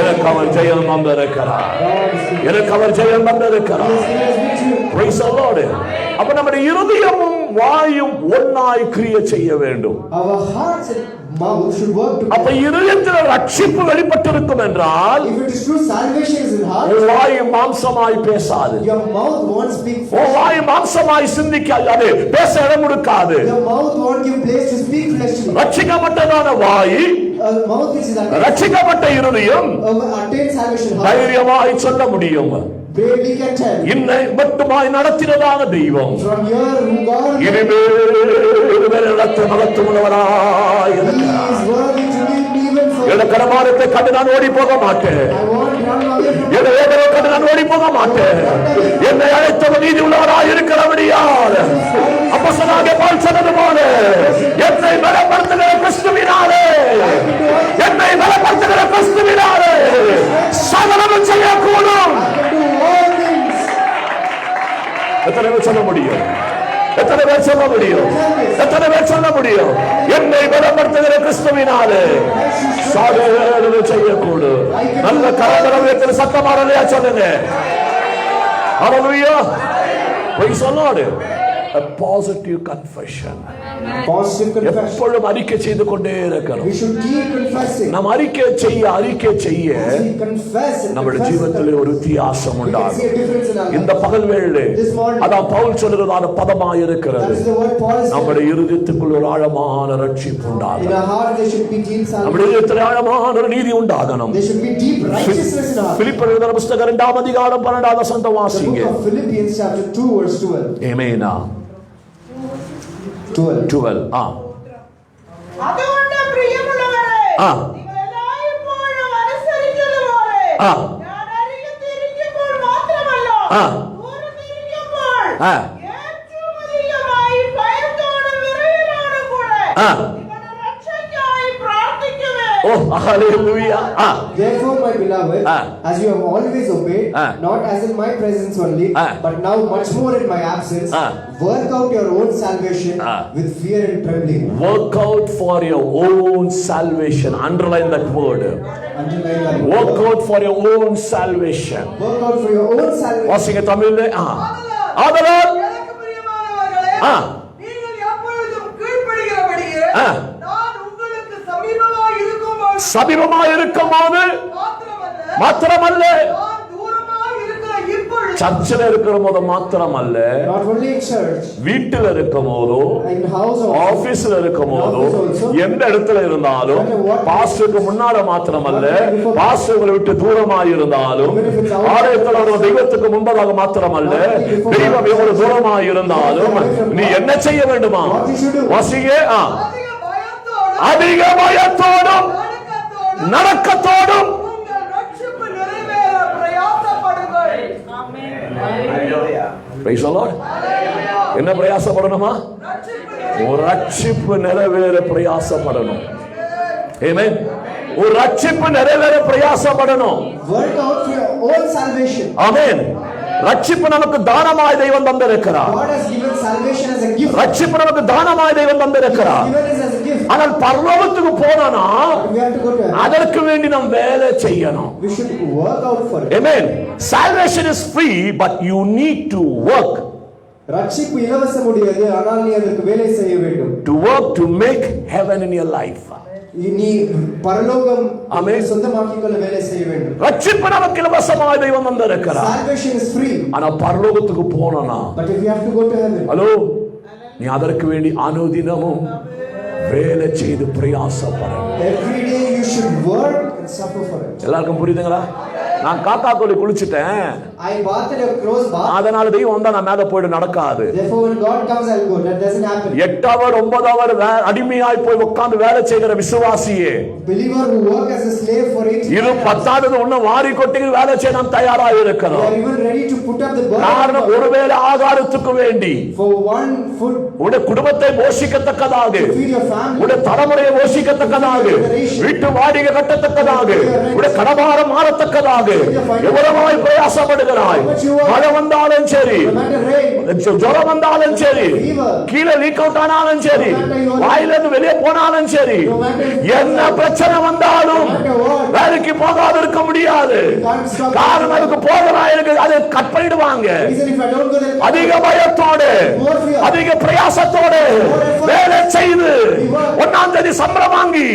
எனக்கு அவர் ஜெயம் வந்திருக்கிறார், God is good. எனக்கு அவர் ஜெயம் வந்திருக்கிறார். He has victory. Praise the Lord. அப்ப நம்முடைய இருதயமும் வாயும் ஒன்னாய் கிரியை செய்ய வேண்டும். Our hearts and mouth should work அப்ப together. இருதயத்தில் ரட்சிப்பு வெளிப்பட்டிருக்கும் என்றால் If it is true salvation is in heart, உன் வாய் மாம்சமாய் பேசாது, your mouth won't speak உன் flesh. வாய் மாம்சமாய் சிந்திக்காது, பேச இடம் கொடுக்காது. Your mouth won't give place to speak fleshly. ரட்சிக்கப்பட்டதான why, A mouth which is ரட்சிக்கப்பட்ட இருதயம் attained salvation heart, தைரியமாய் சொல்ல முடியும், bravely can tell. இன்னை மட்டுமாய் நடத்தினதான தெய்வம் From here who God இனிமேல் நடத்த மகத்துவமானவராய் He இருக்கிறார். is worthy to be even for. என் கடமானத்தை கண்டு நான் ஓடி போக மாட்டேன், I won't run away from. என் வேதனை கண்டு நான் ஓடி போக மாட்டேன். என்னை அழைத்தவர் நீதி உள்ளவராய் இருக்கிறபடியால் அப்போஸ்தலனாகிய பவுல் சொன்னது போல என்னை பலப்படுத்துகிற கிறிஸ்துவினாலே, என்னை பலப்படுத்துகிற கிறிஸ்துவினாலே சகலமும் செய்யக்கூடும். I can do all things. எத்தனை பேர் சொல்ல முடியும்? எத்தனை பேர் சொல்ல முடியும்? எத்தனை பேர் சொல்ல முடியும்? என்னை பலப்படுத்துகிற கிறிஸ்துவினாலே சகலமும் செய்யக்கூடும். நல்ல கரகரத்தில் சத்தமானதையா சொல்லுங்க. Hallelujah. Praise the Lord. A positive confession. Positive confession. எப்பொழுதும் அறிக்கை செய்து கொண்டே இருக்கணும். We should keep confessing. நாம் அறிக்கை செய்ய As we confess and நம்முடைய confess, ஜீவிதத்திலே ஒரு வித்தியாசம் we can see உண்டாகும். a difference in our இந்த life. பகல் வேளையிலே This morning, அதான் பவுல் சொல்லுகிறதான பதமாய் that இருக்கிறது. is the word Paul is saying. நம்முடைய இருதயத்துக்குள் ஒரு ஆழமான ரட்சிப்பு In உண்டாகும். our heart there should be deep நம்முடைய salvation. இதயத்திலே ஆழமான ஒரு நீதி உண்டாகணும். There should be deep righteousness in our heart. பிலிப்பியர் எழுதின புத்தகம் 2ஆம் அதிகாரம் 12ஆம் வசனத்தை The வாசிங்க. book of Philippians chapter 2 verse 12. ஆமென். 12. അതുകൊണ്ട് പ്രിയമുള്ളവരെ, ആ. നിങ്ങൾ എല്ലായ്പ്പോഴും അനുസരിച്ചതുപോലെ ആ. ഞാൻ അരികത്തിരിക്കുമ്പോൾ മാത്രമല്ല, ആ. ദൂരത്തിരിക്കുമ്പോൾ ആ. ഏറ്റവും അധികമായി ഭയത്തോടും വിറയലോടും കൂടെ ആ. നിങ്ങളുടെ രക്ഷയ്ക്കായി പ്രാർത്ഥിക്കുവേൻ. Oh, hallelujah. Therefore, my beloved, as you have always obeyed, not as in my presence only, but now much more in my absence, work out your own salvation with fear and trembling. Work out for your own salvation. Underline that word. Underline that. Work out for your own salvation. Work out for your own salvation. வாசிங்க தமிழ்ல. ஆதலால் எனக்கு பிரியமானவர்களே, ஆ. நீங்கள் எப்பொழுதும் கீழ்ப்படிகிறபடியே ஆ. நான் உங்களுக்கு சமீபமாய் இருக்கும்போது சமீபமாய் இருக்கும்போது மாத்திரமல்ல, நான் தூரமாய் இருக்கிற இப்பொழுது சர்ச்சில் இருக்கிற போது மாத்திரமல்ல, Not only in church, வீட்டில் இருக்கும் போதோ, in house also, ஆபீஸ்ல இருக்கும் போதோ, எந்த இடத்துல இருந்தாலும், பாஸ்டருக்கு முன்னால மாத்திரமல்ல, பாஸ்டர்களை விட்டு தூரமாய் இருந்தாலும், ஆலயத்தில் ஒரு தெய்வத்துக்கு முன்பதாக மாத்திரமல்ல, தெய்வம் எவ்வளவு தூரமாய் இருந்தாலும் நீ என்ன செய்ய வேண்டுமா? வாசிங்க. அதிக பயத்தோடும் நடக்கத்தோடும் உங்கள் ரட்சிப்பு நிறைவேற பிரயாசப்படுங்கள். Praise the Lord. என்ன பிரயாசப்படணுமா? ஒரு ரட்சிப்பு நிறைவேற பிரயாசப்படணும். Amen. ஒரு ரட்சிப்பு நிறைவேற பிரயாசப்படணும். work out for your own salvation. Amen. ரட்சிப்பு நமக்கு தானமாய் தெய்வம் தந்திருக்கிறார். God has given salvation as a gift. ரட்சிப்பு நமக்கு தானமாய் தெய்வம் தந்திருக்கிறார். Given it as a gift. ஆனால் பரலோகத்துக்கு போனா We have to go to heaven. அதற்கு வேண்டி நாம் வேலை செய்யணும். We should work out for it. Amen. Salvation is free, but you need to work. ரட்சிப்பு இலவசம் உடையது, ஆனால் நீ அதற்கு வேலை செய்ய வேண்டும். To work to make heaven in your life. நீ பரலோகம் Amen. சொந்தமாக்கிக் கொள்ள வேலை செய்ய வேண்டும். ரட்சிப்பு நமக்கு இலவசமாய் தெய்வம் தந்திருக்கிறார். Salvation is free. ஆனா பரலோகத்துக்கு போனா, But if you have to go to heaven, hello, நீ அதற்கு வேண்டி அனுதினமும் வேலை செய்து பிரயாசப்படணும். every day you should work and suffer for it. எல்லாருக்கும் புரியுதுங்களா? நான் காக்கா கோழி குளிச்சிட்டேன், I bathed in a crow's bath. அதனால தெய்வம் வந்தா நான் மேல போயிட்டு நடக்காது. Therefore, when God comes, I'll go. That doesn't happen. 8 hour 9 hour அடிமையாய் போய் உட்கார்ந்து வேலை செய்கிற விசுவாசியே, Believer who work as a slave for 8 இது years. 10வது ஒண்ணு வாரி கொட்டி வேலை செய்ய நாம் தயாராக They இருக்கிறோம். are even ready to put up the காரணம் burden ஒருவேளை ஆகாரத்துக்கு வேண்டி, for one food உடைய குடும்பத்தை போஷிக்கத்தக்கதாக, to feed your family. உடைய தலைமுறையை போஷிக்கத்தக்கதாக, வீட்டு வாடகை கட்டத்தக்கதாக, உடைய கடபாரம் மாறத்தக்கதாக எவ்வளவாய் பிரயாசப்படுகிறாய். மழை வந்தாலும் சரி, No matter rain, ஜுரம் வந்தாலும் சரி, கீழே லீக் அவுட் ஆனாலும் சரி, வாயிலிருந்து வெளியே போனாலும் சரி, என்ன பிரச்சனை வந்தாலும் வேலைக்கு போகாத இருக்க முடியாது. காரணம் அதுக்கு போகலாம், எனக்கு அதை கட் பண்ணிடுவாங்க. reason if I don't go there, அதிக பயத்தோடு, அதிக பிரயாசத்தோடு வேலை செய்து 1ஆம் தேதி சம்பளம் வாங்கி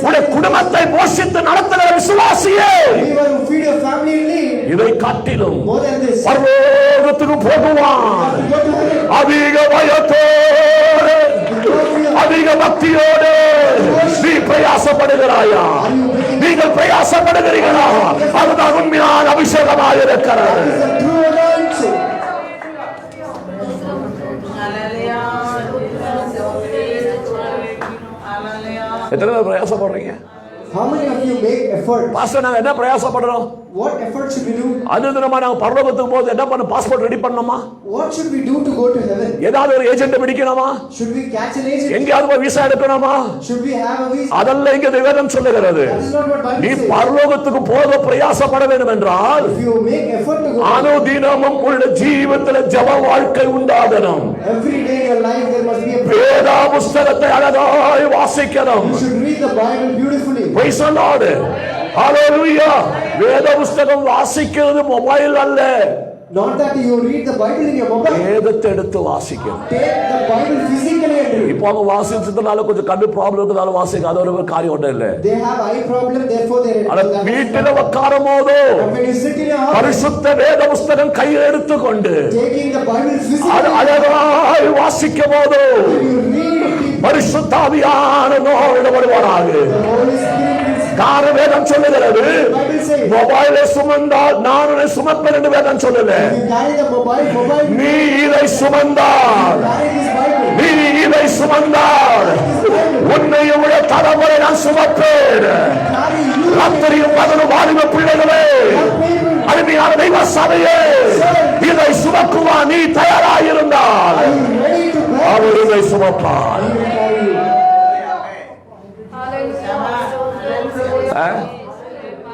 உடைய குடும்பத்தை போஷித்து நடத்துகிற விசுவாசியே, believer who feed your family and live, இதை காட்டிலும் more than this, பரலோகத்துக்கு போகுவான். go to heaven. அதிக பயத்தோடு, அதிக பக்தியோடு நீ பிரயாசப்படுகிறாயா? நீங்கள் பிரயாசப்படுகிறீர்களா? அதுதான் உண்மையான அபிஷேகமாக இருக்கிறது. It's a true anointing. எத்தனை பேர் பிரயாசப்படுறீங்க? How many of you make effort? Pastor, நாங்க என்ன பிரயாசப்படுறோம்? What effort should we do? அனுதினமா நாங்க பரலோகத்துக்கு போது என்ன பண்ண? பாஸ்போர்ட் ரெடி பண்ணணுமா? What should we do to go to heaven? ஏதாவது ஒரு agent பிடிக்கணுமா? Should we catch an agent? எங்கேயாவது போய் விசா எடுக்கணுமா? Should we have a visa? அதெல்லாம் இங்க வேதம் சொல்லுகிறது. That is not what Bible நீ says. பரலோகத்துக்கு போக பிரயாசப்பட வேண்டும் என்றால் If you make effort to go, அனுதினமும் உள்ள ஜீவிதத்தில் ஜெப வாழ்க்கை உண்டாகணும். every day in your life there must be a prayer. வேத புஸ்தகத்தை அழகாய் வாசிக்கணும். You should read the Bible beautifully. Praise the Lord. Hallelujah. வேத புஸ்தகம் வாசிக்கிறது மொபைல் அல்ல. Not that you read the Bible in your mobile. வேதத்தை எடுத்து வாசிக்கணும். Take the Bible physically and read. இப்போ அவங்க வாசிச்சதுனால கொஞ்சம் கண்ணு ப்ராப்ளம் இருக்கிறதால வாசிக்க அது ஒரு காரியம் ஒன்றும் இல்லை. They have eye problem, therefore they read. ஆனா வீட்டில் உட்காரும் போதோ But when you sit in your house, பரிசுத்த வேத புஸ்தகம் கையில் எடுத்துக்கொண்டு taking the Bible physically, அழகாய் வாசிக்கும் போதோ when you read it, பரிசுத்த ஆவியானவர் வருவாராக. the Holy Spirit is. காரணம் வேதம் சொல்லுகிறது, The Bible says, மொபைலை சுமந்தால் நான் உன்னை சுமப்பேன் என்று வேதம் சொல்லல. if you carry the mobile, நீ இதை சுமந்தால், carry this Bible. நீ இதை சுமந்தால் உன்னை உடைய தலைமுறை நான் சுமப்பேன். Carry you. ராத்திரியும் பகலும் வாலிப பிள்ளைகளே, அருமையான தெய்வ சபையே, இதை சுமக்குவா நீ தயாராயிருந்தால் Are you ready to pray? அவர் இதை சுமப்பார். He will carry you.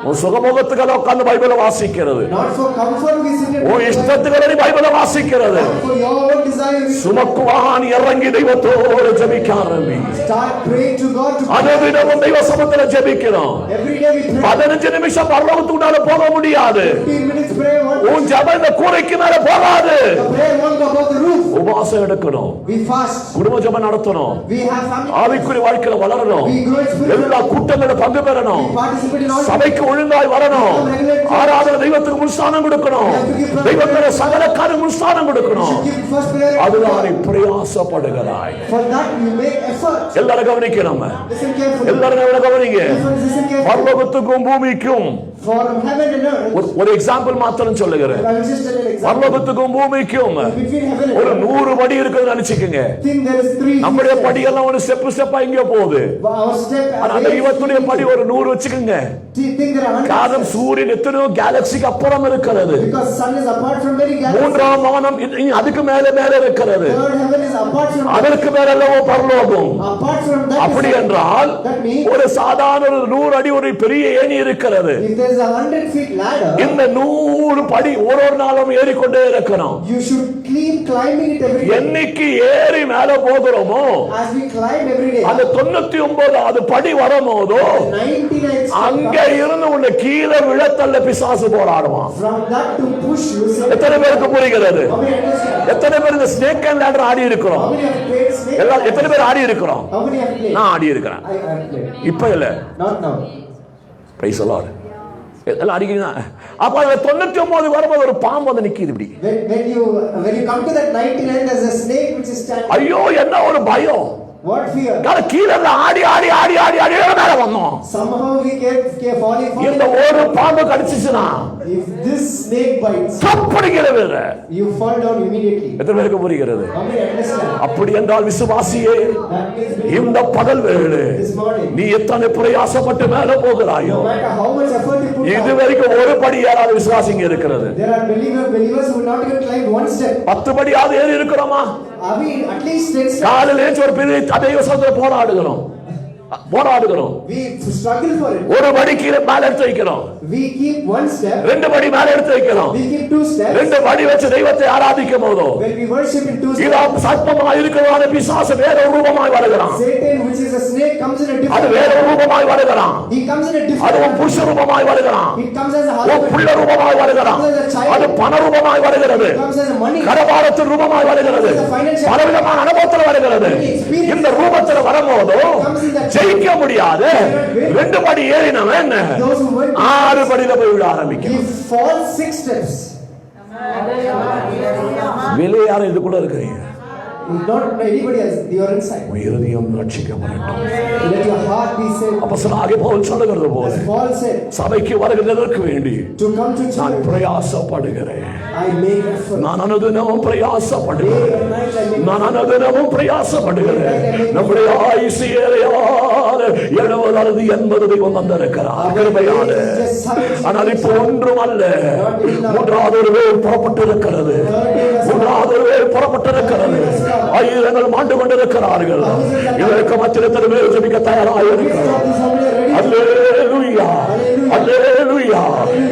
உன் சுகமுகத்துக்களை உட்கார்ந்து பைபிளை வாசிக்கிறது, Not for comfort we sit and உன் pray. இஷ்டத்துக்களை நீ பைபிளை வாசிக்கிறது. For your own desire we சுமக்குவான் இறங்கி தெய்வத்தோடு ஜெபிக்க ஆரம்பி. start praying to God to அதுவிடமும் தெய்வ சமூகத்துல ஜெபிக்கிறோம். every day we pray. 15 நிமிஷம் பரலோகத்துக்குள்ளால போக முடியாது. 15 minutes pray one. உன் ஜெபம் இந்த கூரைக்கு மேல போகாது. The prayer won't go above the roof. உபவாசம் எடுக்கணும், We fast. குடும்ப ஜெபம் நடத்தணும், We have family. ஆவிக்குரிய வாழ்க்கையில வளரணும், We grow in spirit. எல்லா கூட்டங்களிலும் பங்கு பெறணும், We participate in all. சபைக்கு ஒழுங்காய் வரணும், ஆராதனை தெய்வத்துக்கு முன்ஸ்தானம் கொடுக்கணும், தெய்வத்துல சகல காரியம் முன்ஸ்தானம் கொடுக்கணும். Give first prayer. அதுதான் நீ பிரயாசப்படுகிறாய். For that you make effort. எல்லாரும் கவனிக்கணும், Listen carefully. எல்லாரும் கவனிங்க. Listen carefully. பரலோகத்துக்கும் பூமிக்கும் For heaven and earth. ஒரு எக்ஸாம்பிள் மாத்திரம் சொல்லுகிறேன். I will just tell you an example. பரலோகத்துக்கும் பூமிக்கும் Between heaven and ஒரு earth. 100 படி இருக்குன்னு நினைச்சுக்கங்க. Think there is 3. நம்முடைய படியெல்லாம் ஒரு ஸ்டெப் ஸ்டெப்பா இங்க போகுது. Our step. ஆனா தெய்வத்துடைய படி ஒரு 100 வச்சுக்கோங்க. Think there are 100. காரணம் சூரியன் எத்தனையோ கேலக்சிக்கு அப்புறம் இருக்கிறது. Because sun is apart from many galaxies. மூன்றாம் வானம் அதுக்கு மேல மேல இருக்கிறது. Third heaven is apart from. அதற்கு மேல அல்லவோ பரலோகம். Apart from that. அப்படி என்றால் That means. ஒரு சாதாரண ஒரு 100 அடி ஒரு பெரிய ஏணி இருக்கிறது. If there is a 100 feet ladder. இந்த 100 படி ஒரு நாளும் ஏறிக்கொண்டே இருக்கணும். You should keep climbing it every day. என்னைக்கு ஏறி மேல போகிறோமோ As we climb every day. அந்த 99வது படி வரும்போதோ 99 அங்க இருந்து உன்னை கீழே விழத்தள்ள பிசாசு போராடுவான். From that to push you. எத்தனை பேருக்கு புரிகிறது? How many understand? எத்தனை பேர் இந்த ஸ்னேக் அண்ட் லேடர் ஆடி இருக்கிறோம்? How many have played snake? எல்லாம் எத்தனை பேர் ஆடி இருக்கிறோம்? How many have played? நான் ஆடி இருக்கிறேன். I have played. இப்ப இல்ல. Not now. Price the Lord. எல்லாம் அடிக்கிறீங்க. அப்ப அந்த 99 வரும்போது ஒரு பாம்பு வந்து நிக்குது இப்படி. When you come to that 99, there's a snake which is standing. ஐயோ என்ன ஒரு பயம். What fear? கீழே ஆடி ஆடி ஆடி ஆடி ஆடி மேல வந்தோம். Somehow we kept falling. இந்த ஒரு பாம்பு கடிச்சிச்சுனா, if this snake bites, தப்பிடுகிறது, you fall down immediately. எத்தனை பேருக்கு புரிகிறது? How many understand? அப்படி என்றால் விசுவாசியே, இந்த பகல் வேளை நீ எத்தனை பிரயாசப்பட்டு மேல போகிறாயோ, No matter how much effort you put, இதுவரைக்கும் ஒரு படி ஏறாத விசுவாசிங்க இருக்கிறது. there are believers who not even climb one step. 10 படியாவது ஏறி இருக்கிறோமா? Are we at least 10 steps? காலையிலே ஒரு பெரிய அதேவசத்துல போராடுகிறோம். We struggle for it. ஒரு படி கீழே மேல எடுத்து வைக்கிறோம். We keep one step. 2 படி மேல எடுத்து வைக்கிறோம். We keep 2 steps. 2 படி வச்சு தெய்வத்தை ஆராதிக்கும் போது, when we worship in 2 steps, இதோ சர்ப்பமாய் இருக்கிறவன பிசாசு வேற ரூபமாய் வருகிறான். Satan, which is a snake, comes in a different. அது வேற ரூபமாய் வருகிறான். He comes in a different. அது புருஷ ரூபமாய் வருகிறான். It comes as a ஒரு husband. புள்ள ரூபமாய் வருகிறான். அது பண ரூபமாய் வருகிறது. It comes as a money. கரபாரத்தின் ரூபமாய் வருகிறது. பலவிதமான அனுபவத்தில் வருகிறது. இந்த ரூபத்தில் வரும்போது ஜெயிக்க முடியாது. 2 படி ஏறினவன் 6 படியில போய் விட ஆரம்பிக்கும். He falls 6 steps. வெளியார இதுக்குள்ள இருக்கிறீங்க. Not anybody else. You are inside. இருதயம் ரட்சிக்கப்படட்டும். Let your heart be saved. அப்போஸ்தலனாகிய பவுல் சொல்லுகிறது போல, As Paul said, சபைக்கு வருகிறதற்கு வேண்டி to come to நான் church, பிரயாசப்படுகிறேன். I make effort. நான் அனுதினமும் பிரயாசப்படுகிறேன். Day and night I make நான் அனுதினமும் பிரயாசப்படுகிறேன். நம்முடைய ஆயுசு ஏறையால் 70 அல்லது 80 தெய்வம் வந்திருக்கிறார் கிருபையால. ஆனால் இப்போ ஒன்றும் அல்ல. 3வது ஒரு வேல் புறப்பட்டு இருக்கிறது. 3வது ஒரு வேல் புறப்பட்டு இருக்கிறது. ஆயிரங்கள் மாண்டு கொண்டிருக்கிறார்கள். இதற்கு மத்தியில் பேர் ஜெபிக்க தயாராக இருக்கிறார். அல்லேலூயா, அல்லேலூயா.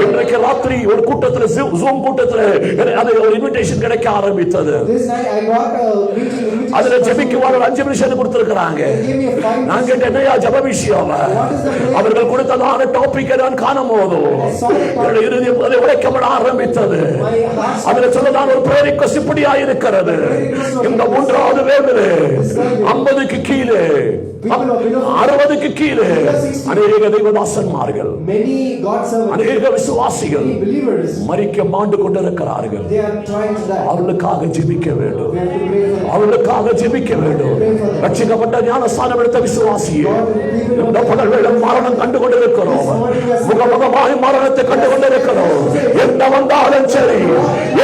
இன்றைக்கு ராத்திரி ஒரு கூட்டத்தில், ஜூம் கூட்டத்தில் அது ஒரு இன்விடேஷன் கிடைக்க ஆரம்பித்தது. This night I got a meeting. அதுல ஜெபிக்க ஒரு 5 நிமிஷம் கொடுத்திருக்கிறாங்க. நான் கேட்டேன், என்னையா ஜெப விஷயம்? அவர்கள் கொடுத்ததான டாபிக் நான் காணும் போது இருதயம் உடைக்கப்பட ஆரம்பித்தது. அதுல சொல்லதான் ஒரு பிரேயர் ரிக்வெஸ்ட் இப்படியா இருக்கிறது. இந்த 3வது வேளையிலே 50க்கு கீழே, 60க்கு கீழே அநேக தெய்வதாசன்மார்கள், Many God servants, அநேக விசுவாசிகள் many believers, மரிக்க மாண்டு கொண்டிருக்கிறார்கள். they are trying to die. அவர்களுக்காக ஜெபிக்க வேண்டும். We have to pray for them. அவர்களுக்காக ஜெபிக்க வேண்டும். ரட்சிக்கப்பட்ட ஞானஸ்தானம் எடுத்த விசுவாசியே, இந்த பகல்வேளை மரணம் கண்டு கொண்டிருக்கிறோம். முகமுகமாய் மரணத்தை கண்டு கொண்டிருக்கிறோம். என்ன வந்தாலும் சரி,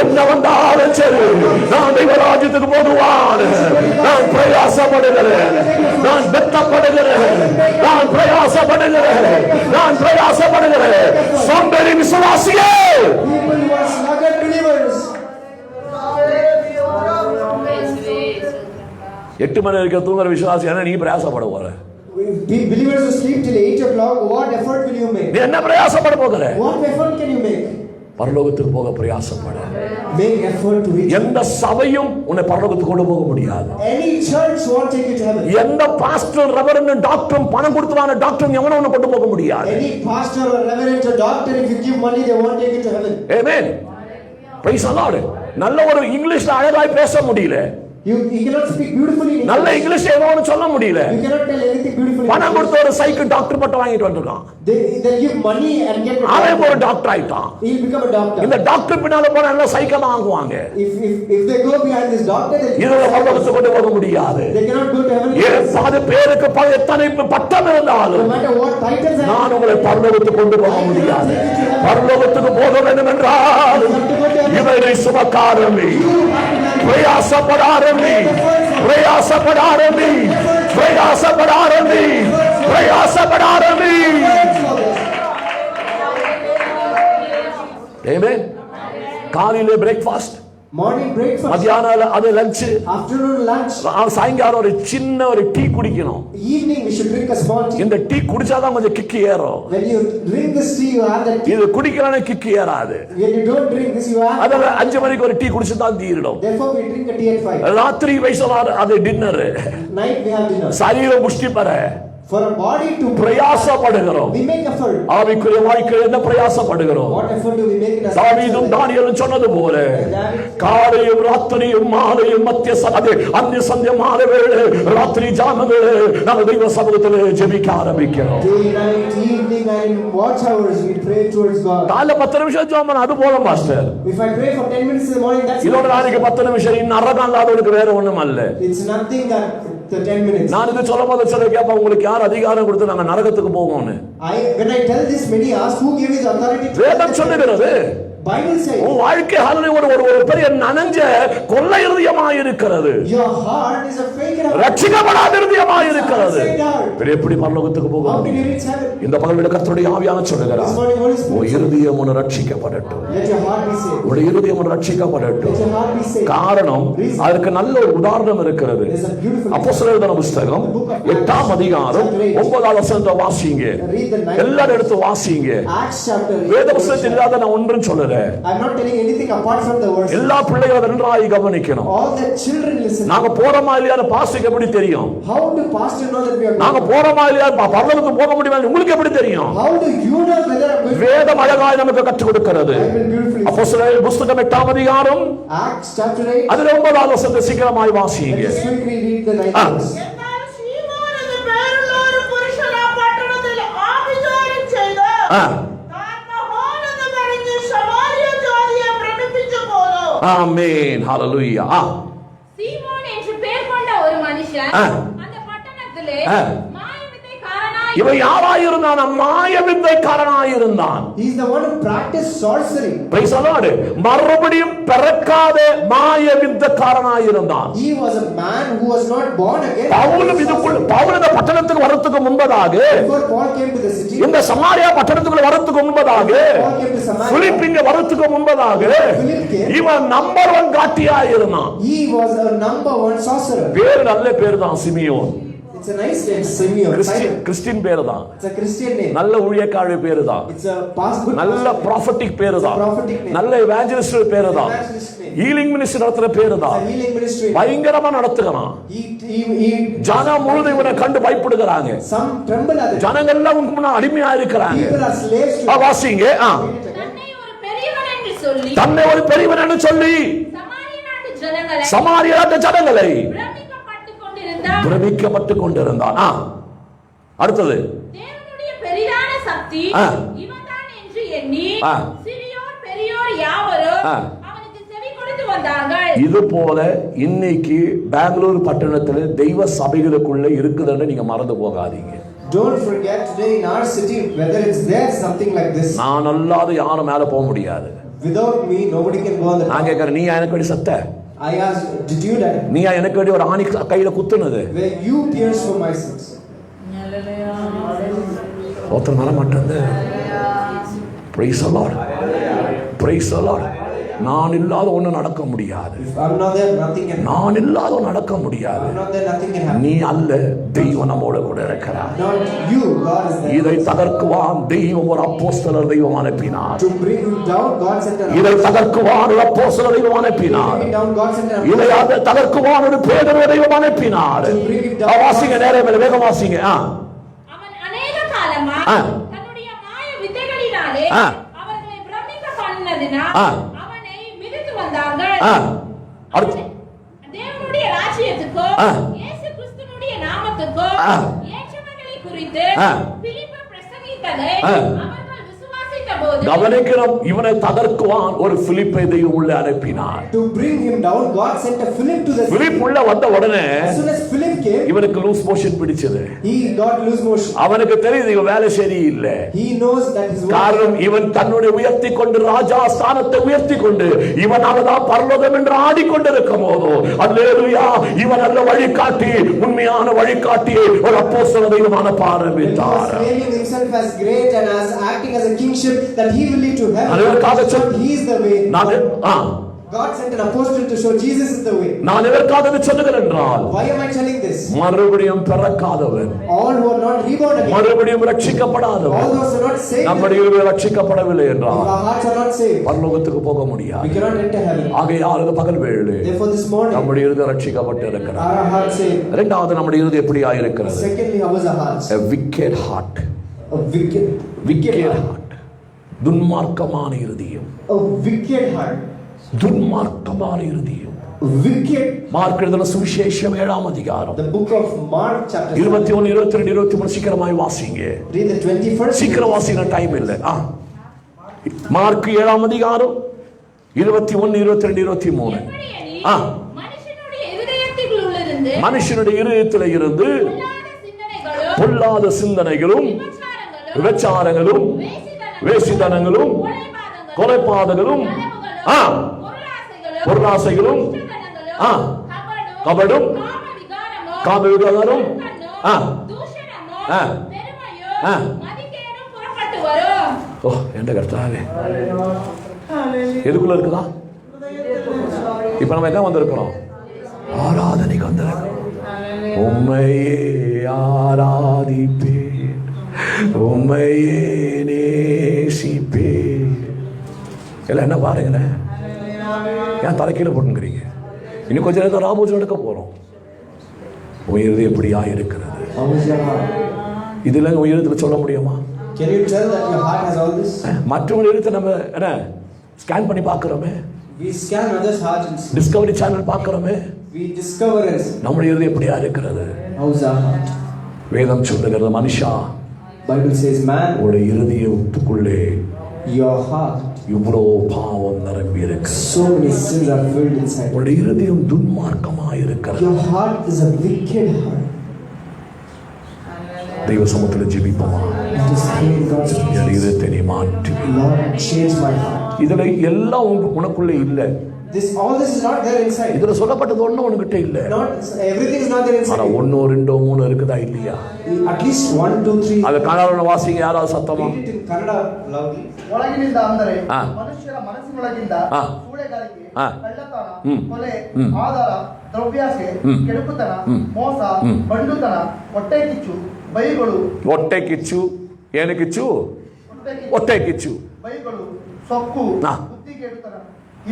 என்ன வந்தாலும் சரி, நான் தெய்வராஜ்யத்துக்கு போதுவான, நான் பிரயாசப்படுகிறேன், நான் வெட்டப்படுகிறேன், நான் பிரயாசப்படுகிறேன், நான் பிரயாசப்படுகிறேன். சோம்பேறி விசுவாசியே, People who are sluggard believers, 8 மணி வரைக்கும் தூங்குற விசுவாசி நீ பிரயாசப்பட போற. believers who sleep till 8 o'clock, what effort will you make? நீ என்ன பிரயாசப்பட போகிற? What effort can you make? பரலோகத்துக்கு போக பிரயாசப்பட. Make effort to reach. எந்த சபையும் உன்னை பரலோகத்துக்கு கொண்டு போக முடியாது. Any church won't take you to heaven. எந்த பாஸ்டர், ரெவரண்ட், டாக்டர், பணம் கொடுத்துவான டாக்டர் எவனும் உன்னை கொண்டு போக முடியாது. Any pastor or reverend or doctor, if you give money, they won't take you to heaven. Amen. Price the Lord. நல்ல ஒரு இங்கிலீஷ்ல அழகாய் பேச முடியல. You cannot speak beautifully in நல்ல English. இங்கிலீஷ் ஏதோன்னு சொல்ல முடியல. You cannot tell anything beautifully. பணம் கொடுத்து ஒரு சைக்கிள் டாக்டர் பட்டம் வாங்கிட்டு வந்திருக்கான். They give money and get a அவன் doctor. ஒரு டாக்டர் ஆயிட்டான். He'll become a doctor. இந்த டாக்டர் பின்னால போனா எல்லாம் சைக்கிள் தான் வாங்குவாங்க. If they go behind this doctor, இதுல பரலோகத்துக்கு கொண்டு போக முடியாது. they cannot go to heaven. ஏன் பேருக்கு எத்தனை பட்டம் இருந்தாலும் No matter what titles I have, நான் உங்களை பரலோகத்துக்கு கொண்டு போக முடியாது. பரலோகத்துக்கு போக வேண்டும் என்றால் இவரை சுமக்காரமே, பிரயாசப்படாரமே, பிரயாசப்படாரமே, பிரயாசப்படாரமே, பிரயாசப்படாரமே. ஆமென். காலையிலே பிரேக்ஃபாஸ்ட், morning breakfast, மத்தியானம் அது லஞ்ச், afternoon lunch, சாயங்காலம் ஒரு சின்ன ஒரு டீ குடிக்கணும். evening we should drink a small tea. இந்த டீ குடிச்சாதான் கொஞ்சம் கிக்கு ஏறும். When you drink this tea, you have that tea. இது குடிக்கலனா கிக்கு ஏறாது. When you don't drink this, you have. அதனால 5 மணிக்கு ஒரு டீ குடிச்சு தான் தீரணும். Therefore we drink a tea at 5. ராத்திரி வயசுல அது dinner. Night we have dinner. சரீர புஷ்டி பெற For a body to பிரயாசப்படுகிறோம். we make effort. ஆவிக்குரிய வாழ்க்கையில் என்ன பிரயாசப்படுகிறோம்? What effort do we make in a தாவீதும் தானியேலும் சொன்னது போல காலையும் ராத்திரியும் மாலையும் மத்திய அந்நிய சந்திய மாலை வேளை ராத்திரி ஜாமவேளை நம்ம தெய்வ சமூகத்தில் ஜெபிக்க ஆரம்பிக்கிறோம். Day, night, evening and watch hours we pray towards God. காலைல 10 நிமிஷம் ஜெபம் அது போல master. If I pray for 10 minutes in the morning, that's இதோட நாளைக்கு 10 நிமிஷம் இன்னும் அரகம் இல்லாதவனுக்கு வேற ஒண்ணும் அல்ல. it's nothing that the 10 minutes. நான் இது சொல்லும்போது சில கேட்பா, உங்களுக்கு யார் அதிகாரம் கொடுத்து நாங்க நரகத்துக்கு போவோம்னு. When I tell this, many ask, who gave you the authority to வேதம் சொல்லுகிறது. Bible says உன் வாழ்க்கை ஒரு பெரிய நனஞ்ச கொள்ளை இருதயமாய் இருக்கிறது. your heart is a fake heart. ரட்சிக்கப்படாத இருதயமாய் இருக்கிறது. எப்படி பரலோகத்துக்கு போக முடியும்? இந்த பகலில் கர்த்தருடைய ஆவியானவர் சொல்லுகிறார், உன் இருதயம் ஒன்று ரட்சிக்கப்படட்டும். Let your heart be saved. உன் இருதயம் ஒன்று ரட்சிக்கப்படட்டும். Let your heart be saved. காரணம் அதற்கு நல்ல ஒரு உதாரணம் இருக்கிறது. There's a beautiful அப்போஸ்தலர் புத்தகம் 8ஆம் அதிகாரம் 9ஆம் வசனத்தை வாசிங்க. எல்லாரும் எடுத்து வாசிங்க. Acts chapter 8. வேத புத்தகத்தில் இல்லாத நான் ஒன்றும் சொல்லல. I'm not telling anything apart from the verse. எல்லா பிள்ளைகளும் நன்றாய் கவனிக்கணும். All the children listen. நாங்க போறோமா இல்லையா பாஸ்டருக்கு எப்படி தெரியும்? How do pastor know that we are நாங்க போறோமா இல்லையா பரலோகத்துக்கு போக முடியுமா உங்களுக்கு எப்படி தெரியும்? How do you know whether I'm going? வேதம் அழகாய் நமக்கு கற்றுக் கொடுக்கிறது. Bible beautifully. அப்போஸ்தலர் புத்தகம் 8ஆம் அதிகாரம் Acts chapter 8. அதில் 9ஆம் வசனத்தை சீக்கிரமாய் வாசிங்க. Let's quickly read the 9th verse. എന്നാൽ ശീമോൻ എന്ന പേരുള്ള ഒരു പുരുഷൻ ആ പട്ടണത്തിൽ ആഭിചാരം ചെയ്ത് താൻ മഹാൻ എന്ന് പറഞ്ഞ് ശമാരിയ ജാതിയെ ഭ്രമിപ്പിച്ചു പോന്നു. ஆமென் ஹalleluya. சீமோன் என்று பெயர் கொண்ட ஒரு மனுஷன் அந்த பட்டணத்திலே மாயவித்தைக்காரனாய் இவன் யாராயிருந்தான்? மாயவித்தைக்காரனாயிருந்தான். He is the one who practiced sorcery. Praise the Lord. மறுபடியும் பிறக்காத மாயவித்தைக்காரனாயிருந்தான். He was a man who was not born again. Pavul இந்த பட்டணத்துக்கு வரதுக்கு முன்பதாக, Before Paul came to the city, இந்த சமாரியா பட்டணத்துக்கு வரதுக்கு முன்பதாக, Paul came to Samaria. Philip இங்க வரதுக்கு முன்பதாக இவன் நம்பர் 1 காட்டியா இருந்தான். He was a number 1 sorcerer. பேர் நல்ல பேர் தான் Simeon. It's a nice name, Simeon. Christian பேர் தான். It's a Christian name. நல்ல ஊழியக்கார பேர் தான். It's a past good. நல்ல ப்ராஃபட்டிக் பேர் தான். Prophetic name. நல்ல எவாஞ்சலிஸ்ட் பேர் தான். ஹீலிங் மினிஸ்ட்ரி நடத்துற பேர் தான். It's a healing ministry. பயங்கரமா நடத்துகிறான். He ஜனம் முழுதும் இவனை கண்டு பயப்படுகிறாங்க. some tremble at it. ஜனங்கள் எல்லாம் உனக்கு முன்ன அடிமையா இருக்கிறாங்க. People are slaves to வாசிங்க. தன்னை ஒரு பெரியவன் என்று சொல்லி தன்னை ஒரு பெரியவன் என்று சொல்லி சமாரிய நாட்டு ஜனங்களை பிரமிக்கப்பட்டு கொண்டிருந்தான். அடுத்தது தேவனுடைய பெரிதான சக்தி இவன்தான் என்று எண்ணி சிறியோர் பெரியோர் யாவரும் அவனுக்கு செவி கொடுத்து வந்தார்கள். இது போல இன்னைக்கு பெங்களூர் பட்டணத்தில் தெய்வ சபைகளுக்குள்ள இருக்குதுன்னு நீங்க மறந்து போகாதீங்க. Don't forget today in our city whether it's there something like this. நான் அல்லாத யாரும் மேல போக முடியாது. Without me nobody can go on the top. நான் கேக்குறேன், நீ எனக்கு வேண்டி சத்த? I asked, did you die? நீ எனக்கு வேண்டி ஒரு ஆணி கையில குத்துனது? Where you pierced for my sins. ஒருத்தர் வர மாட்டேன். Praise the Lord. Praise the Lord. நான் இல்லாத ஒண்ணு நடக்க முடியாது. If I'm not there, nothing can happen. நான் இல்லாத நடக்க முடியாது. I'm not there, nothing can happen. நீ அல்ல, தெய்வம் நம்மோட கூட இருக்கிறார். Not you, God is there. இதை தகர்க்குவான் தெய்வம் ஒரு அப்போஸ்தலர் தெய்வம் அனுப்பினார். To bring you down, God sent an இதை தகர்க்குவான் ஒரு அப்போஸ்தலர் தெய்வம் அனுப்பினார். bring it down, God sent an இதை தகர்க்குவான் ஒரு பேதுரு தெய்வம் அனுப்பினார். வாசிங்க, நேரே வேகம் வாசிங்க. அவன் அநேக காலமா தன்னுடைய மாய வித்தைகளினாலே அவர்களை பிரமிக்க பண்ணினதினால் அவனை மிதித்து வந்தார்கள். தேவனுடைய ராஜ்யத்துக்கோ இயேசு கிறிஸ்துவினுடைய நாமத்துக்கோ ஏற்றவைகளை குறித்து பிலிப்பு பிரசங்கித்ததை அவர்கள் விசுவாசித்தபோது கவனிக்கிறோம், இவனை தகர்க்குவான் ஒரு பிலிப்பை தெய்வம் உள்ள அனுப்பினார். To bring him down, God sent a Philip to the city. Philip உள்ள வந்த உடனே As soon as Philip came, இவனுக்கு லூஸ் மோஷன் பிடிச்சது. he got loose motion. அவனுக்கு தெரியுது இவன் வேலை சரியில்லை. He knows that his work. காரணம் இவன் தன்னுடைய உயர்த்தி கொண்டு ராஜா ஸ்தானத்தை உயர்த்தி கொண்டு இவன் அவதான் பரலோகம் என்று ஆடிக்கொண்டிருக்கும் போதோ, அல்லேலூயா, இவன் நல்ல வழிகாட்டி, உண்மையான வழிகாட்டி ஒரு அப்போஸ்தலர் தெய்வம் அனுப்ப ஆரம்பித்தார். Claiming himself as great and as acting as a kingship that he will lead to heaven. He is the way. God sent an apostle to show Jesus is the way. நான் எதற்காக இதை சொல்லுகிறேன் என்றால், Why am I telling this? மறுபடியும் பிறக்காதவன், All who are not reborn again, மறுபடியும் ரட்சிக்கப்படாதவன், all those who are not saved, நம்முடைய ரட்சிக்கப்படவில்லை என்றால் if our hearts are not saved, பரலோகத்துக்கு போக முடியாது. we cannot enter heaven. ஆகையால் இந்த பகல் வேளை Therefore this morning, நம்முடைய இருதயம் ரட்சிக்கப்பட்டு இருக்கிறது. our hearts saved. இரண்டாவது, நம்முடைய இருதயம் எப்படி ஆயிருக்கிறது? Secondly, how was our hearts? A wicked heart. A wicked heart. துன்மார்க்கமான இருதயம். A wicked heart. துன்மார்க்கமான இருதயம். Wicked. மார்க் எழுதின சுவிசேஷம் 7ஆம் அதிகாரம். The book of Mark chapter 21, 22, 23 சீக்கிரமாய் வாசிங்க. Read the 21st. சீக்கிரம் வாசிங்க, டைம் இல்லை. மார்க் 7ஆம் அதிகாரம் 21, 22, 23. மனுஷனுடைய இருதயத்திலுள்ளிருந்து மனுஷனுடைய இருதயத்திலே இருந்து பொல்லாத சிந்தனைகளும் விபச்சாரங்களும் வேசித்தனங்களும் கொலைபாதங்களும் பொருளாசைகளும் கபடும் காம விகாரம் என்ற கர்த்தாவே எதுக்குள்ள இருக்குதா? இப்ப நம்ம எங்க வந்திருக்கிறோம்? ஆராதனைக்கு வந்திருக்கிறோம். உம்மையே ஆராதிப்பேன், உம்மையே நேசிப்பேன். எல்லாம் என்ன பாருங்களேன், ஏன் தலைக்கீழ போட்டுங்கிறீங்க? இன்னும் கொஞ்ச நேரத்தில் ராபோஜன் எடுக்க போறோம். உயிர் எப்படியா இருக்கிறது? இதுல உயிரத்தில் சொல்ல முடியுமா? Can you tell that your heart has all this? மற்றவங்க எழுத்து நம்ம என்ன ஸ்கேன் பண்ணி பார்க்கிறோமே, We scan others' hearts and discovery channel பார்க்கிறோமே, we discover it. நம்முடைய இருதயம் எப்படியா இருக்கிறது? How's our heart? வேதம் சொல்லுகிறது, மனுஷா, Bible says, man, உடைய இருதயத்துக்குள்ளே your heart, இவ்வளோ பாவம் நிரம்பி இருக்கு. so many sins are filled inside. உடைய இருதயம் துன்மார்க்கமாக இருக்கிறது. Your heart is a wicked heart. தெய்வ சமூகத்தில் ஜெபிப்போமா? It is praying God's N presence. இருதயத்தை நீ மாற்றி. Lord, change my heart. இதுல எல்லாம் உனக்குள்ளே இல்லை. All this is not there inside. இதுல சொல்லப்பட்டது ஒண்ணு உனக்கிட்ட இல்லை. Everything is not there inside. ஆனா 1 2 3 இருக்குதா இல்லையா? At least 1 2 3. அது கன்னடல வாசிங்க யாராவது சத்தமா? Read it in Kannada loudly. ಒಳಗಿನಿಂದ ಅಂದರೆ ಮನುಷ್ಯರ ಮನಸ್ಸಿನೊಳಗಿಂದ ಸೂಳೆಗಾರಿಕೆ, ಕಳ್ಳತನ, ಕೊಲೆ, ಆಧಾರ, ದ್ರವ್ಯಾಸೆ, ಕೆಡುಕುತನ, ಮೋಸ, ಬಂಡುತನ, ಹೊಟ್ಟೆ ಕಿಚ್ಚು, ಬೈಗಳು, ಹೊಟ್ಟೆ ಕಿಚ್ಚು, ಏನು ಕಿಚ್ಚು? ಹೊಟ್ಟೆ ಕಿಚ್ಚು, ಬೈಗಳು, ಸೊಕ್ಕು, ಬುದ್ಧಿಗೇಡುತನ,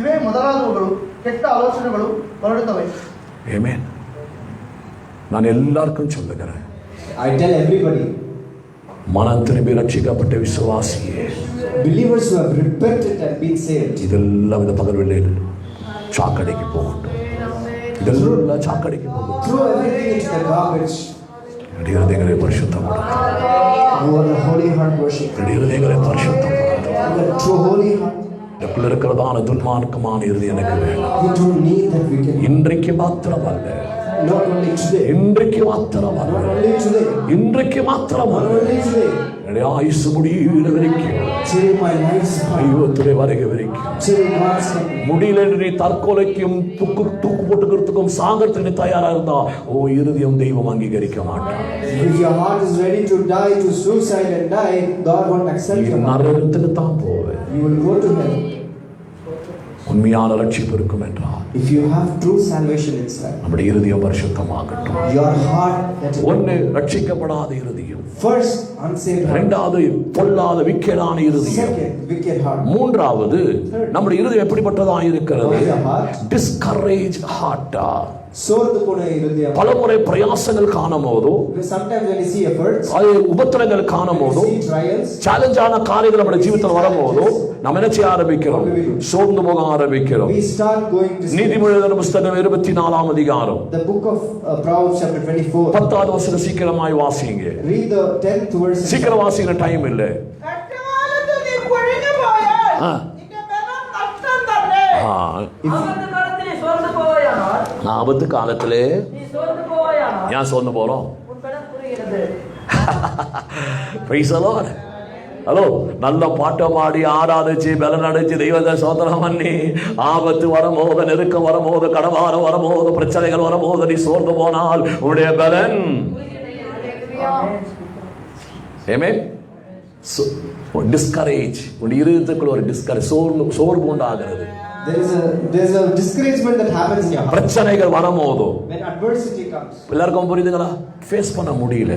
ಇವೇ ಮೊದಲಾದವುಗಳು ಕೆಟ್ಟ ಆಲೋಚನೆಗಳು ಹೊರಡುತ್ತವೆ. ಆಮೆನ್. ನಾನು ಎಲ್ಲರಿಗೂ சொல்லுகிறேன், I tell everybody, மனம் திரும்பி ரட்சிக்கப்பட்ட விசுவாசியே, believers who have repented and been saved, இதெல்லாம் இந்த பகல் வேளையில் சாக்கடைக்கு போகட்டும். இதெல்லாம் சாக்கடைக்கு போகட்டும். throw everything into the garbage. இருதயங்களை பரிசுத்தப்படுத்தும். You are the holy heart worship. இருதயங்களை பரிசுத்தப்படுத்தும். The true holy heart. எனக்குள்ள இருக்கிறதான துன்மார்க்கமான இருதயம் எனக்கு வேண்டாம். We don't need that wicked. இன்றைக்கு மாத்திரம் அல்ல, Not only today. இன்றைக்கு மாத்திரம் அல்ல, Not only today. இன்றைக்கு மாத்திரம் Not அல்ல, only today. என்னுடைய ஆயுசு முடிகிற வரைக்கும், Till my life's தெய்வத்துடைய வருகை வரைக்கும், till God's coming. முடியல என்று நீ தற்கொலைக்கும் தூக்கு போட்டுக்கிறதுக்கும் சாகறதுக்கு நீ தயாரா இருந்தா, ஓ இருதயம் தெய்வம் அங்கீகரிக்க மாட்டான். If your heart is ready to die, to suicide and die, God won't accept நீ your heart. நரகத்துக்கு தான் போவேன். You will go to hell. உண்மையான ரட்சிப்பு இருக்கும் என்றால், If you have true salvation inside, நம்முடைய இருதயம் பரிசுத்தமாகட்டும். your heart that is ஒன்று, ரட்சிக்கப்படாத இருதயம். first unsaved heart. இரண்டாவது, பொல்லாத விக்கெடான இருதயம். Second, wicked heart. மூன்றாவது, நம்முடைய இருதயம் எப்படிப்பட்டதா இருக்கிறது? How is your heart? Discourage ஹார்ட்டா. சோர்ந்து போன இருதயம். பலமுறை பிரயாசங்கள் காணும் போதோ, Sometimes when you see efforts, அது உபத்திரங்கள் காணும் போதோ, see trials, சேலஞ்சான காரியங்கள் நம்முடைய ஜீவிதத்தில் வரும்போதோ, நம்ம என்ன செய்ய ஆரம்பிக்கிறோம்? சோர்ந்து போக ஆரம்பிக்கிறோம். we start going to நீதிமொழிகள் புஸ்தகம் 24 அதிகாரம் the book of Proverbs chapter 24. 10வது வசனம் சீக்கிரமாய் வாசிங்க. Read the 10th verse. சீக்கிரம் வாசிக்கிற டைம் இல்ல. കഷ്ടകാലത്ത് നീ കൊഴിഞ്ഞു പോയാൽ നിന്റെ ബലം നഷ്ടം തന്നെ. ஆபத்து காலத்திலே சோர்ந்து போவாயானால், ஆபத்து காலத்திலே நீ சோர்ந்து போவாயானால் ஏன் சோர்ந்து போறோம்? உன் பலம் குறைகிறது. Praise the Lord. ஹலோ, நல்ல பாட்டம் பாடி ஆராதிச்சு பலன் அடைச்சு தெய்வத்தை சோதனம் பண்ணி ஆபத்து வரும்போது, நெருக்கம் வரும்போது, கடவாரம் வரும்போது, பிரச்சனைகள் வரும்போது நீ சோர்ந்து போனால் உன்னுடைய பலன் டிஸ்கரேஜ். உன் இருதயத்துக்குள்ள ஒரு டிஸ்கரேஜ், சோர்வு உண்டாகிறது. There's a discouragement that happens in your heart பிரச்சனைகள் வரும்போது. when adversity comes. எல்லாருக்கும் புரியுதுங்களா? ஃபேஸ் பண்ண முடியல.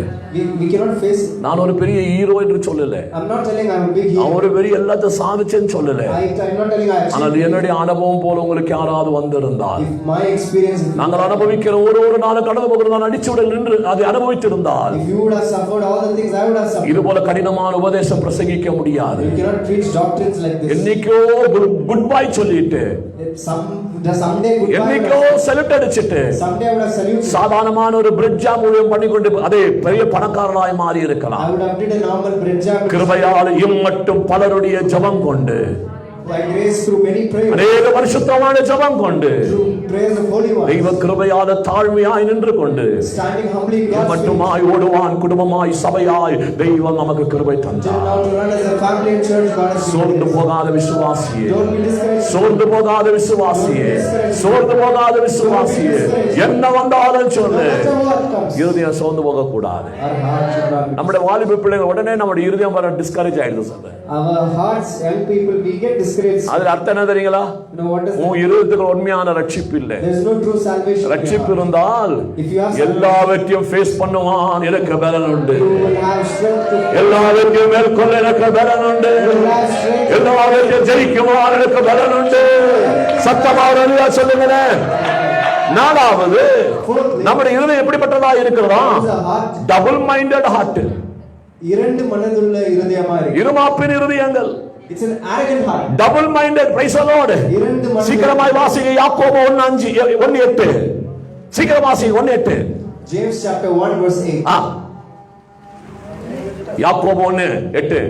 We cannot face. நான் ஒரு பெரிய ஹீரோ என்று சொல்லல, I'm not telling I'm a big hero. நான் ஒரு பெரிய எல்லாத்தையும் சாதிச்சேன்னு சொல்லல. I'm not telling I ஆனால் achieved. என்னுடைய அனுபவம் போல உங்களுக்கு யாராவது வந்திருந்தால், If my experience, நாங்கள் அனுபவிக்கிற ஒரு நாள் கடந்து போகிறது நான் அடிச்சு விட நின்று அதை அனுபவித்திருந்தால், if you would have suffered all the things I would have suffered, இது போல கடினமான உபதேசம் பிரசங்கிக்க முடியாது. you cannot preach doctrines like this. என்னைக்கோ குட் பை சொல்லிட்டு, someday goodbye, என்னைக்கோ செலுட் அடிச்சிட்டு, someday I would have saluted. சாதாரணமான ஒரு பிரெட் ஜாம் ஊழியம் பண்ணிக்கொண்டு அதே பெரிய பணக்காரனாய் மாறி இருக்கலாம். I would have did a normal bread jam. கிருபையால் இம்மட்டும் பலருடைய ஜெபம் கொண்டு by grace through many prayers, அநேக பரிசுத்தமான ஜெபம் கொண்டு through prayers of holy ones, தெய்வ கிருபையால தாழ்மையாய் நின்று கொண்டு standing humbly in God's feet, மட்டுமாய் ஓடுவான் குடும்பமாய் சபையாய் தெய்வம் நமக்கு கிருபை till தந்தார். now to run as a family and church. God has given சோர்ந்து grace. போகாத விசுவாசியே, Don't be discouraged. சோர்ந்து போகாத விசுவாசியே, சோர்ந்து போகாத விசுவாசியே, என்ன வந்தாலும் சொல்லு, No matter what comes, இருதயம் சோர்ந்து போக கூடாது. our heart should not be. நம்முடைய வாலிப பிள்ளைகள் உடனே நம்முடைய இருதயம் வர டிஸ்கரேஜ் ஆயிடுது sir. Our hearts, young people, we get discouraged. அது அர்த்தம் என்ன தெரியுங்களா? You know what is உன் இருதயத்துக்கு உண்மையான ரட்சிப்பு இல்லை. There is no true salvation. in your ரட்சிப்பு heart. இருந்தால் If you have எல்லாவற்றையும் ஃபேஸ் பண்ணுவான், எனக்கு பலன் உண்டு. you will have strength to எல்லாவற்றையும் மேற்கொள்ள எனக்கு பலன் உண்டு. you will have strength. எல்லாவற்றையும் ஜெயிக்குமாறு எனக்கு பலன் உண்டு. சத்தமாக சொல்லுங்களேன். நாலாவது, நம்முடைய இருதயம் எப்படிப்பட்டதா இருக்கிறதா? It is a heart. Double minded heart. இரண்டு மனதுள்ள இருதயமா இருக்கு. இருமாப்பின் இருதயங்கள். It's an arrogant heart. Double minded. Price the Lord. இரண்டு மனது. சீக்கிரமாய் வாசிங்க யாக்கோபு 1:8. சீக்கிரம் வாசிங்க 1:8. James chapter 1 verse 8. யாக்கோபு 1:8.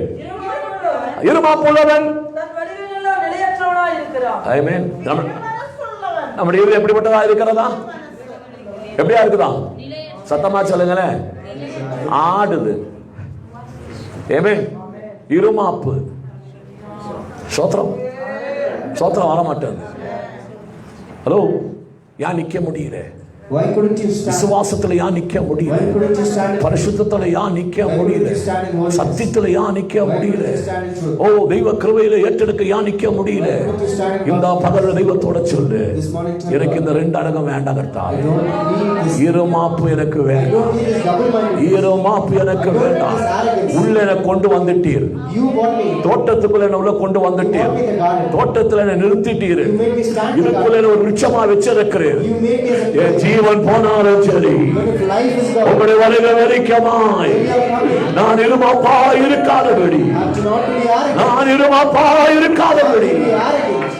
இருமாப்புள்ளவன் தன் வழிகளிலெல்லாம் நிலையற்றவனாய் இருக்கிறான். ஆமென். மனசுள்ளவன் நம்முடைய இருதயம் எப்படிப்பட்டதா இருக்கிறதா? எப்படியா இருக்குதா? சத்தமா சொல்லுங்களேன். ஆடுது. ஆமென். இருமாப்பு. சோத்திரம் வர மாட்டேங்குது. ஹலோ, ஏன் நிக்க முடியல? Why couldn't you stand? விசுவாசத்துல ஏன் நிக்க Why முடியல? couldn't you stand? பரிசுத்தத்துல ஏன் நிக்க முடியல? சத்தியத்துல ஏன் நிக்க முடியல? ஓ, தெய்வ கிருபையில ஏற்றெடுக்க ஏன் நிக்க முடியல? இந்த பகல் தெய்வத்தோட சொல்லு, எனக்கு இந்த ரெண்டு அடகம் வேண்டாம் கர்த்தாவே. I don't need this. இருமாப்பு எனக்கு I வேண்டாம். don't need this double minded. இருமாப்பு எனக்கு வேண்டாம். உள்ள என்ன கொண்டு வந்துட்டீர். You want me. தோட்டத்துக்குள்ள என்ன உள்ள கொண்டு வந்துட்டீர். You want me in the garden. தோட்டத்துல என்ன நிறுத்திட்டீர். You made me stand in the இதுக்குள்ள garden. என்ன ஒரு விருட்சமா வச்சிருக்கிறீர். You made me as a என் ஜீவன் போனாலும் சரி, Even if life is gone, உங்களுடைய வருகை வரைக்குமாய் we are coming. நான் இருமாப்பா இருக்காதபடி, Have to not be arrogant. நான் இருமாப்பா இருக்காதபடி. Be arrogant.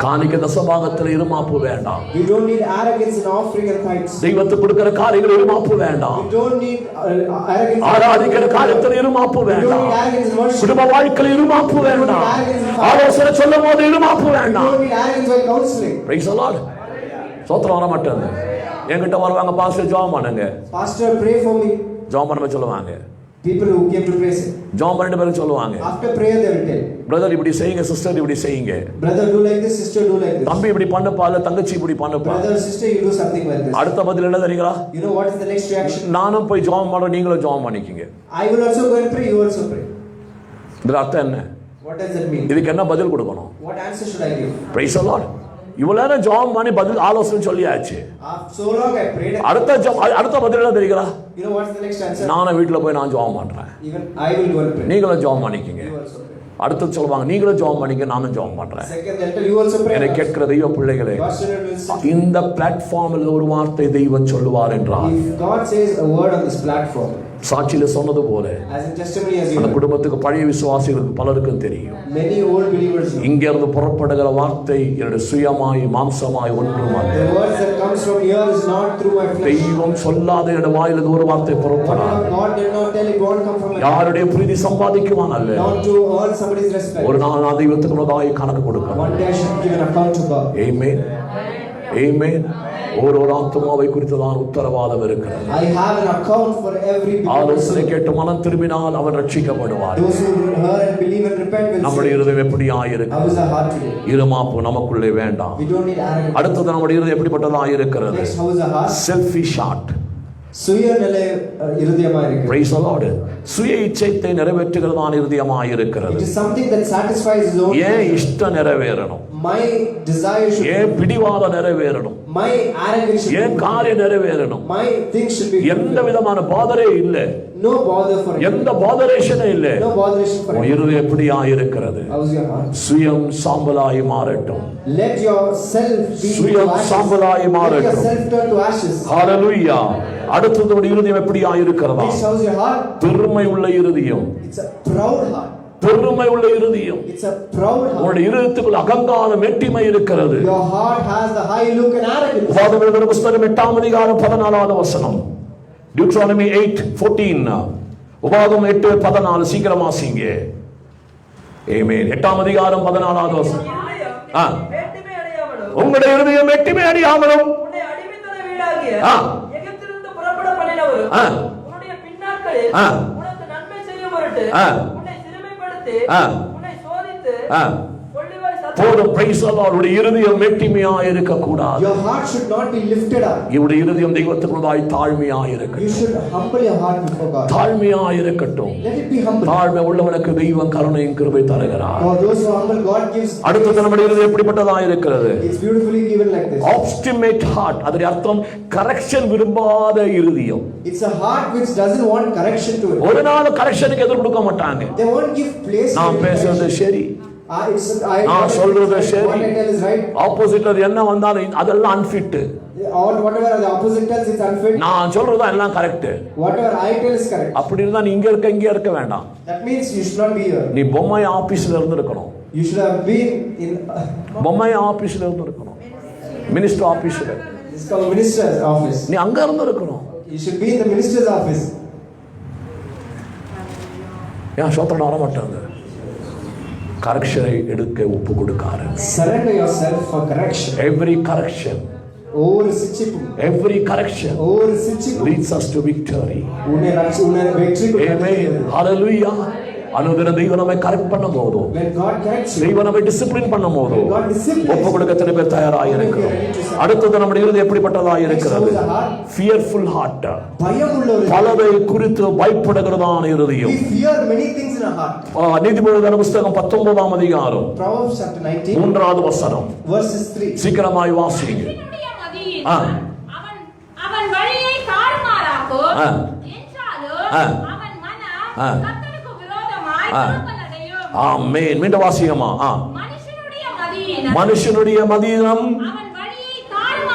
காணிக்க தசபாகத்தில் இருமாப்பு வேண்டாம். We don't need arrogance in offering and tithes. தெய்வத்துக்கு கொடுக்கிற காரியங்கள் இருமாப்பு வேண்டாம். We don't need arrogance. ஆராதிக்கிற காரியத்தில் இருமாப்பு We don't வேண்டாம். need arrogance in worship. குடும்ப வாழ்க்கையில் இருமாப்பு வேண்டாம். ஆலோசனை சொல்லும் போது இருமாப்பு We வேண்டாம். don't need arrogance while counseling. Praise the Lord. சோத்திரம் வர மாட்டேன். என்கிட்ட வருவாங்க, பாஸ்டர் ஜெபம் பண்ணுங்க, Pastor, pray for me. ஜெபம் பண்ண சொல்லுவாங்க. People who came to praise him. ஜெபம் பண்ணிட்டு பிறகு சொல்லுவாங்க, After prayer, they will tell. Brother இப்படி செய்யுங்க, சிஸ்டர் இப்படி செய்யுங்க, Brother, do like this. Sister, do like this. தம்பி இப்படி பண்ணப்பா, இல்ல தங்கச்சி இப்படி பண்ணப்பா. Brother, sister, you do something like this. அடுத்த பதில் என்ன தெரியுங்களா? You know what is the next reaction? நானும் போய் ஜெபம் பண்றேன், நீங்களும் ஜெபம் பண்ணிக்கங்க. I will also go and pray. You also pray. இதுல அர்த்தம் என்ன? What does that mean? இதுக்கு என்ன பதில் கொடுக்கணும்? What answer should I give? Price the Lord. இவ்வளவு நேரம் ஜெபம் பண்ணி பதில் ஆலோசனை சொல்லியாச்சு. So long I prayed. அடுத்த பதில் என்ன தெரியுங்களா? You know what is the next answer? நானும் வீட்டுல போய் நான் ஜெபம் பண்றேன், Even I will go and pray. நீங்களும் ஜெபம் பண்ணிக்கங்க. You also pray. அடுத்து சொல்லுவாங்க, நீங்களும் ஜெபம் பண்ணிக்க, நானும் ஜெபம் பண்றேன். Second, they'll tell you also pray. என்னை கேட்கிற தெய்வ பிள்ளைகளே, God's children will say, இந்த பிளாட்ஃபார்மில் ஒரு வார்த்தை தெய்வம் சொல்லுவார் என்றால், if God says a word on this platform, சாட்சியில சொன்னது போல as in testimony as you அந்த heard, குடும்பத்துக்கு பழைய விசுவாசிகளுக்கு பலருக்கும் தெரியும். many old believers know. இங்க இருந்து புறப்படுகிற வார்த்தை என்னுடைய சுயமாய் மாம்சமாய் ஒன்றும் அல்ல. The words that comes from here is not through my flesh. தெய்வம் சொல்லாத என்னுடைய வாயிலிருந்து ஒரு வார்த்தை புறப்படாது. God did not tell it won't come from my யாருடைய பிரீதி சம்பாதிக்குவான் அல்ல. not to earn somebody's respect. ஒரு நாள் நான் தெய்வத்துக்கு முன்னதாய் கணக்கு கொடுக்கணும். One day I should give an account to God. ஆமென். ஆமென். ஒரு ஆத்துமாவை குறித்து தான் உத்தரவாதம் இருக்கிறது. I have an account for every ஆலோசனை believer. கேட்டு மனம் திரும்பினால் அவன் ரட்சிக்கப்படுவார். Those who hear and believe and repent will நம்முடைய say, இருதயம் எப்படி ஆயிருக்கு? how is our heart today? இருமாப்பு நமக்குள்ளே வேண்டாம். We don't need arrogance. அடுத்தது நம்முடைய இருதயம் எப்படிப்பட்டதா இருக்கிறது? Next, how is our heart? Selfish heart. சுயநல இருதயமா இருக்கு. Praise the Lord. சுய இச்சையை நிறைவேற்றுகிறதான இருதயமாய் இருக்கிறது. It is something that satisfies his own. ஏன் இஷ்டம் நிறைவேறணும்? My desire should ஏன் பிடிவாதம் நிறைவேறணும்? my arrogance should ஏன் காரியம் நிறைவேறணும்? my things should be எந்த விதமான பாதரே இல்ல, no bother for it. எந்த பாதரேஷனே இல்ல. No botheration for உன் it. இருதயம் எப்படியா இருக்கிறது? How is your heart? சுயம் சாம்பலாய் மாறட்டும். Let yourself be சுயம் to ashes. சாம்பலாய் Let மாறட்டும். yourself turn to ashes. ஹalleluya. அடுத்தது உன் இருதயம் எப்படியா இருக்கிறதா? Next, how is your heart? பெருமை உள்ள இருதயம். It's a proud heart. பெருமை உள்ள இருதயம். It's a proud heart. உன்னுடைய இருதயத்துக்குள் அகங்காரம் மேட்டிமை இருக்கிறது. Your heart has the high look and arrogance. உபாகமத்தின் புத்தகம் 8ஆம் அதிகாரம் 14வது வசனம். Deuteronomy 8:14. உபாகமம் 8:14 சீக்கிரம் வாசிங்க. ஆமென். 8ஆம் அதிகாரம் 14வது வசனம். ஆ. மேட்டிமை அடையாமலும் உங்களுடைய இருதயம் மெட்டிமை அடையாமலும் உன்னை அடிமைத்தன வீடாகிய ஆ. எகிப்திலிருந்து புறப்பட பண்ணினவரும் ஆ. உன்னுடைய பின்னாட்களில் ஆ. உனக்கு நன்மை செய்யும் பொருட்டு ஆ. உன்னை சிறுமைப்படுத்தி ஆ. உன்னை சோதித்து ஆ. கொள்ளுவாய் போதும். Price the Lord. உடைய இருதயம் மெட்டிமையா இருக்க கூடாது. Your heart should not be lifted up. இவருடைய இருதயம் தெய்வத்துக்குள்ளதாய் தாழ்மையா இருக்கட்டும். You should humble your heart before God. தாழ்மையா இருக்கட்டும். Let it be humble. தாழ்மை உள்ளவனுக்கு தெய்வம் கருணையும் கிருபை தருகிறார். For those who are humble, God gives. அடுத்து நம்முடைய இருதயம் எப்படிப்பட்டதா இருக்கிறது? It's beautifully given like this. Obstinate heart. அதோட அர்த்தம் கரெக்ஷன் விரும்பாத இருதயம். It's a heart which doesn't want correction to it. ஒரு நாள் கரெக்ஷனுக்கு எதிர் கொடுக்க மாட்டாங்க. They won't give place. நான் பேசுறது சரி, நான் சொல்றது சரி, What I tell is right. ஆப்போசிட்ல என்ன வந்தாலும் அதெல்லாம் unfit. All whatever the opposite tells it's unfit. நான் சொல்றது எல்லாம் correct. Whatever I tell is correct. அப்படி இருந்தா நீ இங்க இருக்க வேண்டாம். That means you should not be here. நீ பொம்மை ஆபீஸ்ல இருந்து இருக்கணும். You should have been in. பொம்மை ஆபீஸ்ல இருந்து இருக்கணும். மினிஸ்டர் ஆபீஸ்ல. It's called minister's office. நீ அங்க இருந்து இருக்கணும். You should be in the minister's office. ஏன் சோத்திரம் வர மாட்டாங்க? கரெக்ஷனை எடுக்க ஒப்பு கொடுக்காரு. Surrender yourself for correction. Every correction, every correction leads us to victory. Amen. Hallelujah. அனுதின தெய்வம் நம்மை கரெக்ட் பண்ணும் போது, தெய்வம் நம்மை டிசிப்ளின் பண்ணும் போது ஒப்பு கொடுக்க எத்தனை பேர் தயாராக இருக்கிறோம்? அடுத்தது நம்முடைய இருதயம் எப்படிப்பட்டதாக இருக்கிறது? Fearful heart. பலதை குறித்து பயப்படுகிறதான இருதயம். நீதிமொழிகள் புத்தகம் 19ஆம் அதிகாரம் 3வது வசனம். சீக்கிரமாய் வாசிங்க. அவன் வழியை தாறுமாறாக்கும் என்றாலும் அவன் மனம் ஆமென். மீண்டும் வாசிங்கம்மா. மனுஷனுடைய மதீனம்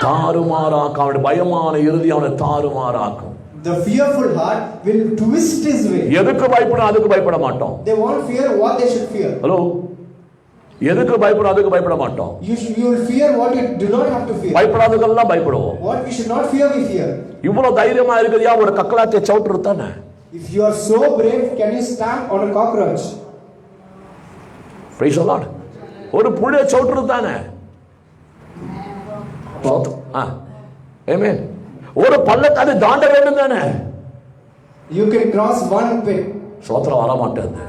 தாறுமாறாக்கும். அவனுடைய பயமான இறுதி அவனை தாறுமாறாக்கும். The fearful heart will twist his way. எதுக்கு பயப்படும்? அதுக்கு பயப்பட மாட்டோம். They won't fear what they should fear. Hello, எதுக்கு பயப்படும்? அதுக்கு பயப்பட மாட்டோம். You will fear what you do not have to fear. பயப்படாததெல்லாம் பயப்படுவோம். What we should not fear, we fear. இவ்வளவு தைரியமா இருக்குதியா ஒரு கக்கலாத்தை சவுட்டுறது தானே? If you are so brave, can you stamp on a cockroach? Praise the Lord. ஒரு புளிய சவுட்டுறது தானே? ஆமென். ஒரு பள்ளத்தை தாண்ட வேண்டும் தானே? You can cross one pit. சோத்திரம் வர மாட்டேங்குது.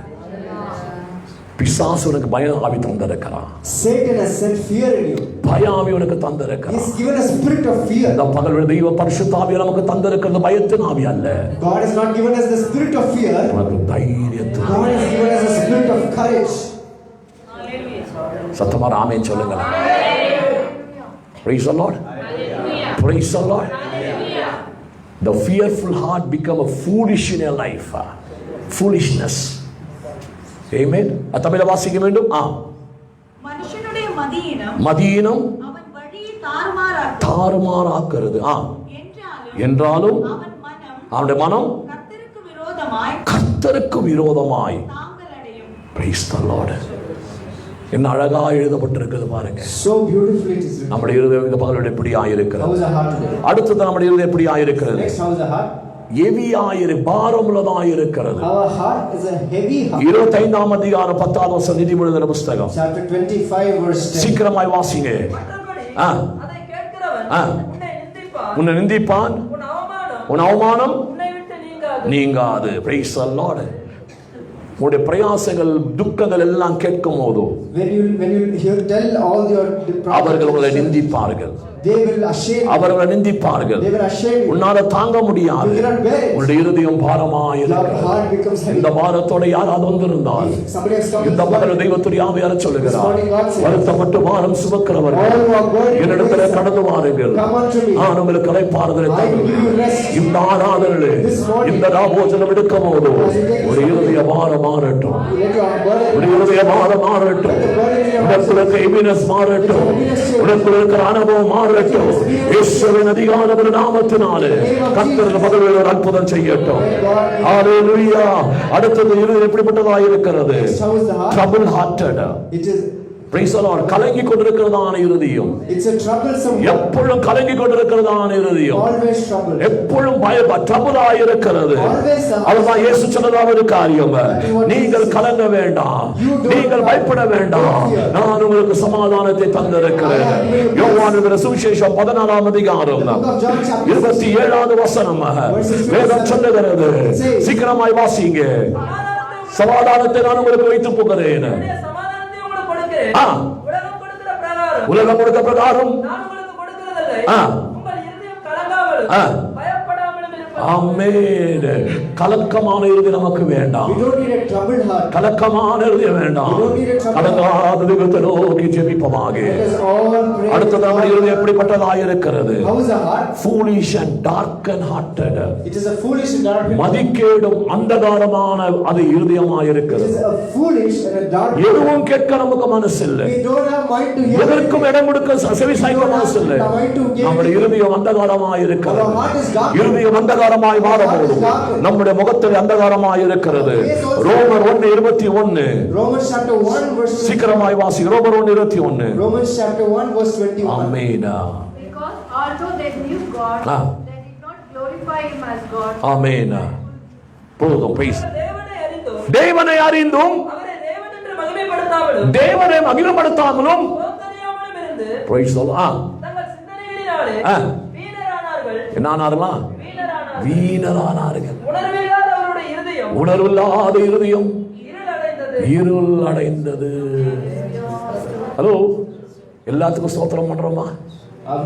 பிசாசு உனக்கு பயம் ஆவி தந்திருக்கிறான். Satan has sent fear in you. பயம் உனக்கு தந்திருக்கிறான். He has given a spirit of fear. இந்த பகல் தெய்வ பரிசுத்த ஆவி நமக்கு தந்திருக்கிறது பயத்தின் ஆவி அல்ல. God has not given us the spirit of fear. நமக்கு தைரியத்தை. God has given us a spirit of courage. சத்தமா ஆமென் சொல்லுங்க. Praise the Lord. Praise the Lord. The fearful heart become a foolish in your life. Foolishness. Amen. தமிழ வாசிக்க வேண்டும். மனுஷனுடைய மதீனம் அவன் வழியை தாறுமாறாக்குறது. என்றாலும் அவனுடைய மனம் கர்த்தருக்கு விரோதமாய் Praise the Lord. என்ன அழகா எழுதப்பட்டிருக்கிறது பாருங்க. So beautifully it is written. நம்முடைய இருதயம் இந்த பகலோடு எப்படி ஆயிருக்கிறது? How is the heart today? அடுத்து நம்முடைய இருதயம் எப்படி ஆயிருக்கிறது? Next, how is the heart? ஹெவியாயிரு பாரமுள்ளதாய் இருக்கிறது. Our heart is a heavy heart. 25ஆம் அதிகாரம் 10வது வசனம் நீதிமொழிகள் புத்தகம். Chapter 25 verse 10. சீக்கிரமாய் வாசிங்க. அதை கேட்கிறவன் உன்னை நிந்திப்பான், உன் அவமானம் நீங்காது. Praise the Lord. உங்களுடைய பிரயாசங்கள் துக்கங்கள் எல்லாம் கேட்கும் போது when you hear tell all your அவர்கள் உங்களை நிந்திப்பார்கள். they will ashame you. அவர்களை நிந்திப்பார்கள். They will ashame you. உன்னால தாங்க முடியாது. You cannot bear it. உங்களுடைய இருதயம் பாரமாய் Your heart becomes heavy. இந்த பாரத்தோட யாராவது வந்திருந்தால் Somebody has come. இந்த பகல் தெய்வத்துடைய ஆவியார சொல்லுகிறார், வருத்தப்பட்டு பாரம் சுமக்கிறவர்கள் என்னிடத்தில் கடந்து வாருங்கள், நான் உங்களுக்கு அழைப்பாறுதலை தருவேன். இந்த ஆராதனை இந்த ராபோஜனம் எடுக்கும் போது ஒரு இருதய பாரம் மாறட்டும், ஒரு இருதய பாரம் மாறட்டும், உனக்குள்ள ஹெவினஸ் மாறட்டும், உனக்குள்ள அனுபவம் மாறட்டும். இயேசுவின் அதிகாரமுள்ள நாமத்தினாலே கர்த்தர் பகலில் ஒரு அற்புதம் செய்யட்டும். ஹalleluya. அடுத்தது இருதயம் எப்படிப்பட்டதாக இருக்கிறது? Trouble hearted. It is Praise the Lord. கலங்கி கொண்டிருக்கிறதான இருதயம், It's a troublesome one. எப்பொழுதும் கலங்கி கொண்டிருக்கிறதான இருதயம், Always trouble. எப்பொழுதும் ட்ரபிளா இருக்கிறது. Always அதுதான் இயேசு சொன்னதான ஒரு காரியம். நீங்கள் கலங்க வேண்டாம், நீங்கள் பயப்பட வேண்டாம், நான் உங்களுக்கு சமாதானத்தை தந்திருக்கிறேன். யோவான் சுவிசேஷம் 14ஆம் அதிகாரம் 27வது வசனம் வேதம் சொல்லுகிறது. சீக்கிரமாய் வாசிங்க. சமாதானத்தை நான் உங்களுக்கு வைத்து போகிறேன். சமாதானத்தை உங்களுக்கு கொடுக்கிறேன். உலகம் கொடுக்கிற பிரகாரம், உலகம் கொடுக்கிற பிரகாரம் நான் உங்களுக்கு கொடுக்கிறதில்லை. உங்கள் இருதயம் கலங்காமலும் பயப்படாமலும் இருப்பதாக. ஆமென். கலக்கமான இருதயம் நமக்கு வேண்டாம். We don't need a troubled heart. கலக்கமான இருதயம் வேண்டாம். கலங்காத தெய்வத்தை நோக்கி ஜெபிப்போமாக. Let us all pray. அடுத்ததாக இருதயம் எப்படிப்பட்டதாக இருக்கிறது? How is the heart? Foolish and dark and hearted. It is a foolish and dark. மதிக்கேடும் அந்தகாரமான அது இருதயமாக It இருக்கிறது. is a foolish and a dark. எதுவும் கேட்க நமக்கு மனசு இல்லை. We don't have mind to hear. எதற்கும் இடம் கொடுக்க செவி சாய்க்க மனசு இல்லை. நம்முடைய இருதயம் அந்தகாரமாக இருக்கிறது. Our heart is dark. இருதயம் அந்தகாரமாய் மாறப்போகுது. நம்முடைய முகத்தில் அந்தகாரமாய் இருக்கிறது. ரோமர் 1:21. Romans chapter 1 verse 21. சீக்கிரமாய் வாசி. ரோமர் 1:21. Romans chapter 1 verse 21. Amen. Because although they knew God, they did not glorify Him as God. ஆமென். போதும் பேசு. தேவனை அறிந்தும் தேவனை அறிந்தும் அவரை தேவன் என்று மகிமைப்படுத்தாமலும் தேவனை மகிமைப்படுத்தாமலும் சோதனையாமலும் இருந்து praise the Lord. தங்கள் சிந்தனைகளினாலே வீணரானார்கள். என்னானார்களாம்? வீணரானார்கள். உணர்வில்லாத அவருடைய இருதயம் உணர்வில்லாத இருதயம் இருளடைந்தது. இருள் அடைந்தது. ஹலோ, எல்லாத்துக்கும் ஸ்தோத்திரம் பண்றோமா?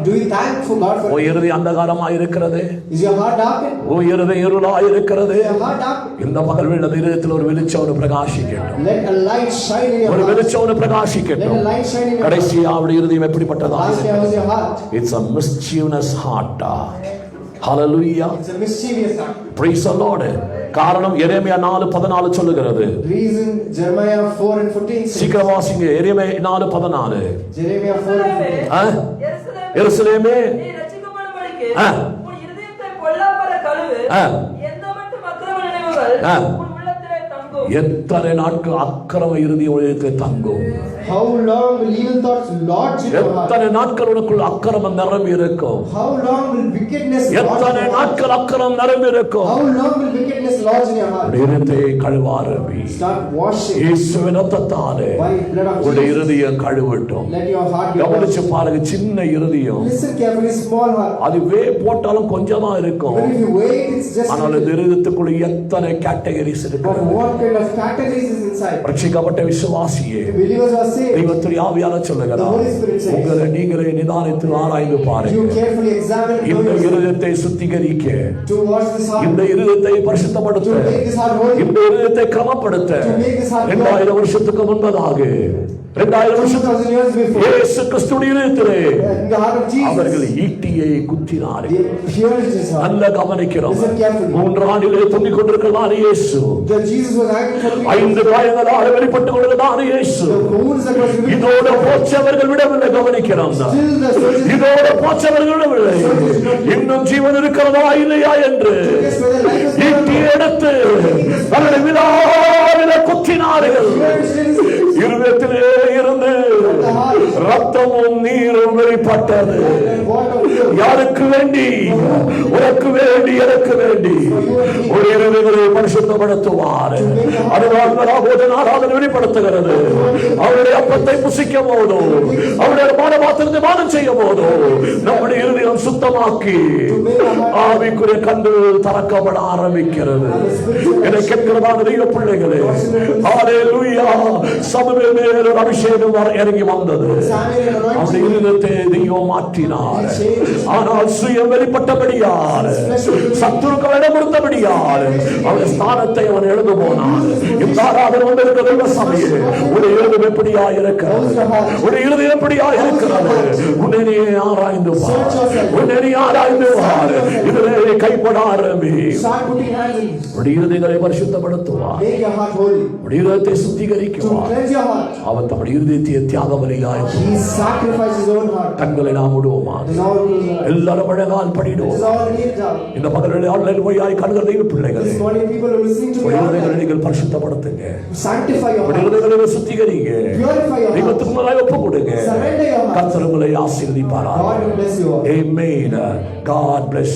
Do you thank for God for? ஓ இருதயம் அந்தகாரமா இருக்கிறது. Is your heart darkened? ஓ இருதயம் இருளா இருக்கிறது. Is your heart darkened? இந்த பகல் வேளை இதயத்தில் ஒரு வெளிச்சம் பிரகாசிக்கட்டும். Let a light shine in your ஒரு heart. வெளிச்சம் Let பிரகாசிக்கட்டும். a light shine in your heart. கடைசியா அவருடைய இருதயம் எப்படிப்பட்டதா? Last day, how is your heart? It's a mischievous heart. Hallelujah. It's a mischievous heart. Praise the Lord. காரணம் எரேமியா 4:14 சொல்லுகிறது. Reason Jeremiah 4 and 14 says. சீக்கிரம் வாசிங்க. எரேமியா 4:14. Jeremiah 4 and 14. எருசலேமே நீ ரட்சிக்கப்படும்படிக்கு உன் இருதயத்தை பொல்லாப்பற கழுவு. எந்த மட்டும் அக்கிரம நினைவுகள் உன் உள்ளத்திலே தங்கும். எத்தனை நாட்கள் அக்கிரம இருதயம் உள்ளத்தில் தங்கும்? How long will evil thoughts lodge in your heart? எத்தனை நாட்கள் உனக்குள் அக்கிரமம் நிரம்பி இருக்கும்? How long will wickedness lodge in எத்தனை your heart? நாட்கள் அக்கிரமம் நிரம்பி இருக்கும்? How long will wickedness lodge in your heart? இருதயத்தை கழுவ ஆரம்பி. Start washing இயேசுவின் இரத்தத்தாலே by blood of உன்னுடைய Jesus. இருதயம் கழுவட்டும். Let your heart be கவனிச்சு washed. பாருங்க. சின்ன இருதயம் Listen carefully, small heart. அதுவே போட்டாலும் கொஞ்சமா இருக்கும். Even if you wait, it's just ஆனால் இந்த இருதயத்துக்குள்ள எத்தனை கேட்டகரிஸ் but இருக்கு. what kind of categories is inside? ரட்சிக்கப்பட்ட விசுவாசியே, The believers are saved. தெய்வத்தின் ஆவியானவர் The சொல்லுகிறார், Holy Spirit says, உங்களை நீங்களே நிதானித்து ஆராய்ந்து you பாருங்க. carefully examine and know இந்த yourself. இருதயத்தை சுத்திகரிக்க, To wash this heart, இந்த இருதயத்தை பரிசுத்தப்படுத்த, to make this heart holy, இந்த இருதயத்தை கிரமப்படுத்த to make this heart 2000 வருஷத்துக்கு முன்பதாக 2000 வருஷத்துக்கு 2000 years before, இயேசு கிறிஸ்துவின் இருதயத்திலே in the heart of Jesus, அவர்கள் ஈட்டியை குத்தினார்கள். they pierced his heart. நல்ல கவனிக்கிறோம். Listen carefully. 3 ஆண்டிலே தொங்கிக் கொண்டிருக்கிறார் இயேசு. That Jesus was hanging for 3 5 காயங்களால் வெளிப்பட்டுக் கொண்டிருக்கிறார் இயேசு. The wounds that was revealed, இதோட போச்சவர்கள் விடவில்லை. கவனிக்கிறோம். still the soldiers இதோட போச்சவர்கள் விடவில்லை. இன்னும் ஜீவன் இருக்கிறதா இல்லையா என்று yes, whether life is ஈட்டி எடுத்து அவர்களை விழாவில குத்தினார்கள். இருதயத்திலே இருந்து ரத்தமும் நீரும் வெளிப்பட்டது. யாருக்கு வேண்டி? உனக்கு வேண்டி, எனக்கு வேண்டி. ஒரு இருதயத்தை பரிசுத்தப்படுத்துவார். அதுதான் ஆராதனை வெளிப்படுத்துகிறது. அவருடைய அப்பத்தை புசிக்கும் போதும், அவருடைய பானபாத்திரத்தை பானம் செய்யும் போதும் நம்முடைய இருதயம் சுத்தமாக்கி ஆவிக்குரிய கண்டு திறக்கப்பட ஆரம்பிக்கிறது. என்னை கேட்கிறதான தெய்வ பிள்ளைகளே, ஹல்லேலூயா. சமூவேல் மேல் ஒரு அபிஷேகம் இறங்கி வந்தது. அவருடைய இருதயத்தை தெய்வம் மாற்றினார். ஆனால் சுயம் வெளிப்பட்டபடியால், சத்துருக்கள் இடம் கொடுத்தபடியால் அவருடைய ஸ்தானத்தை அவன் எழுந்து போனான். இந்த ஆராதனை வந்திருக்கிற தெய்வ சபையே, உடைய இருதயம் எப்படியா இருக்கிறது? உடைய இருதயம் எப்படியா இருக்கிறது? உன்னை நீ ஆராய்ந்து பார். உன்னை நீ ஆராய்ந்து பார். இதிலே கைப்பட ஆரம்பி. start putting hands in, உடைய இருதயத்தை பரிசுத்தப்படுத்துவார். make your heart holy, உடைய இருதயத்தை to சுத்திகரிக்குவார். cleanse your heart. அவன் தம்முடைய இருதயத்தை தியாக பலியாய் He sacrificed his own heart. கண்களை நாம் விடுவோமா? It is all closed eyes. எல்லாரும் அழகால் It படிடுவோம். is all kneel down. இந்த பகலில் ஆன்லைன் வழியாய் கண்கள் தெய்வ பிள்ளைகளே, This morning people are listening to me. உங்களுடைய நீங்கள் பரிசுத்தப்படுத்துங்க, Sanctify your heart. உங்களுடைய சுத்திகரிங்க, Purify your heart. தெய்வத்துக்கு முன்னாடி ஒப்பு கொடுங்க. Surrender your heart. கர்த்தர் உங்களை ஆசீர்வதிப்பாராக. God will bless you all. Amen. God bless.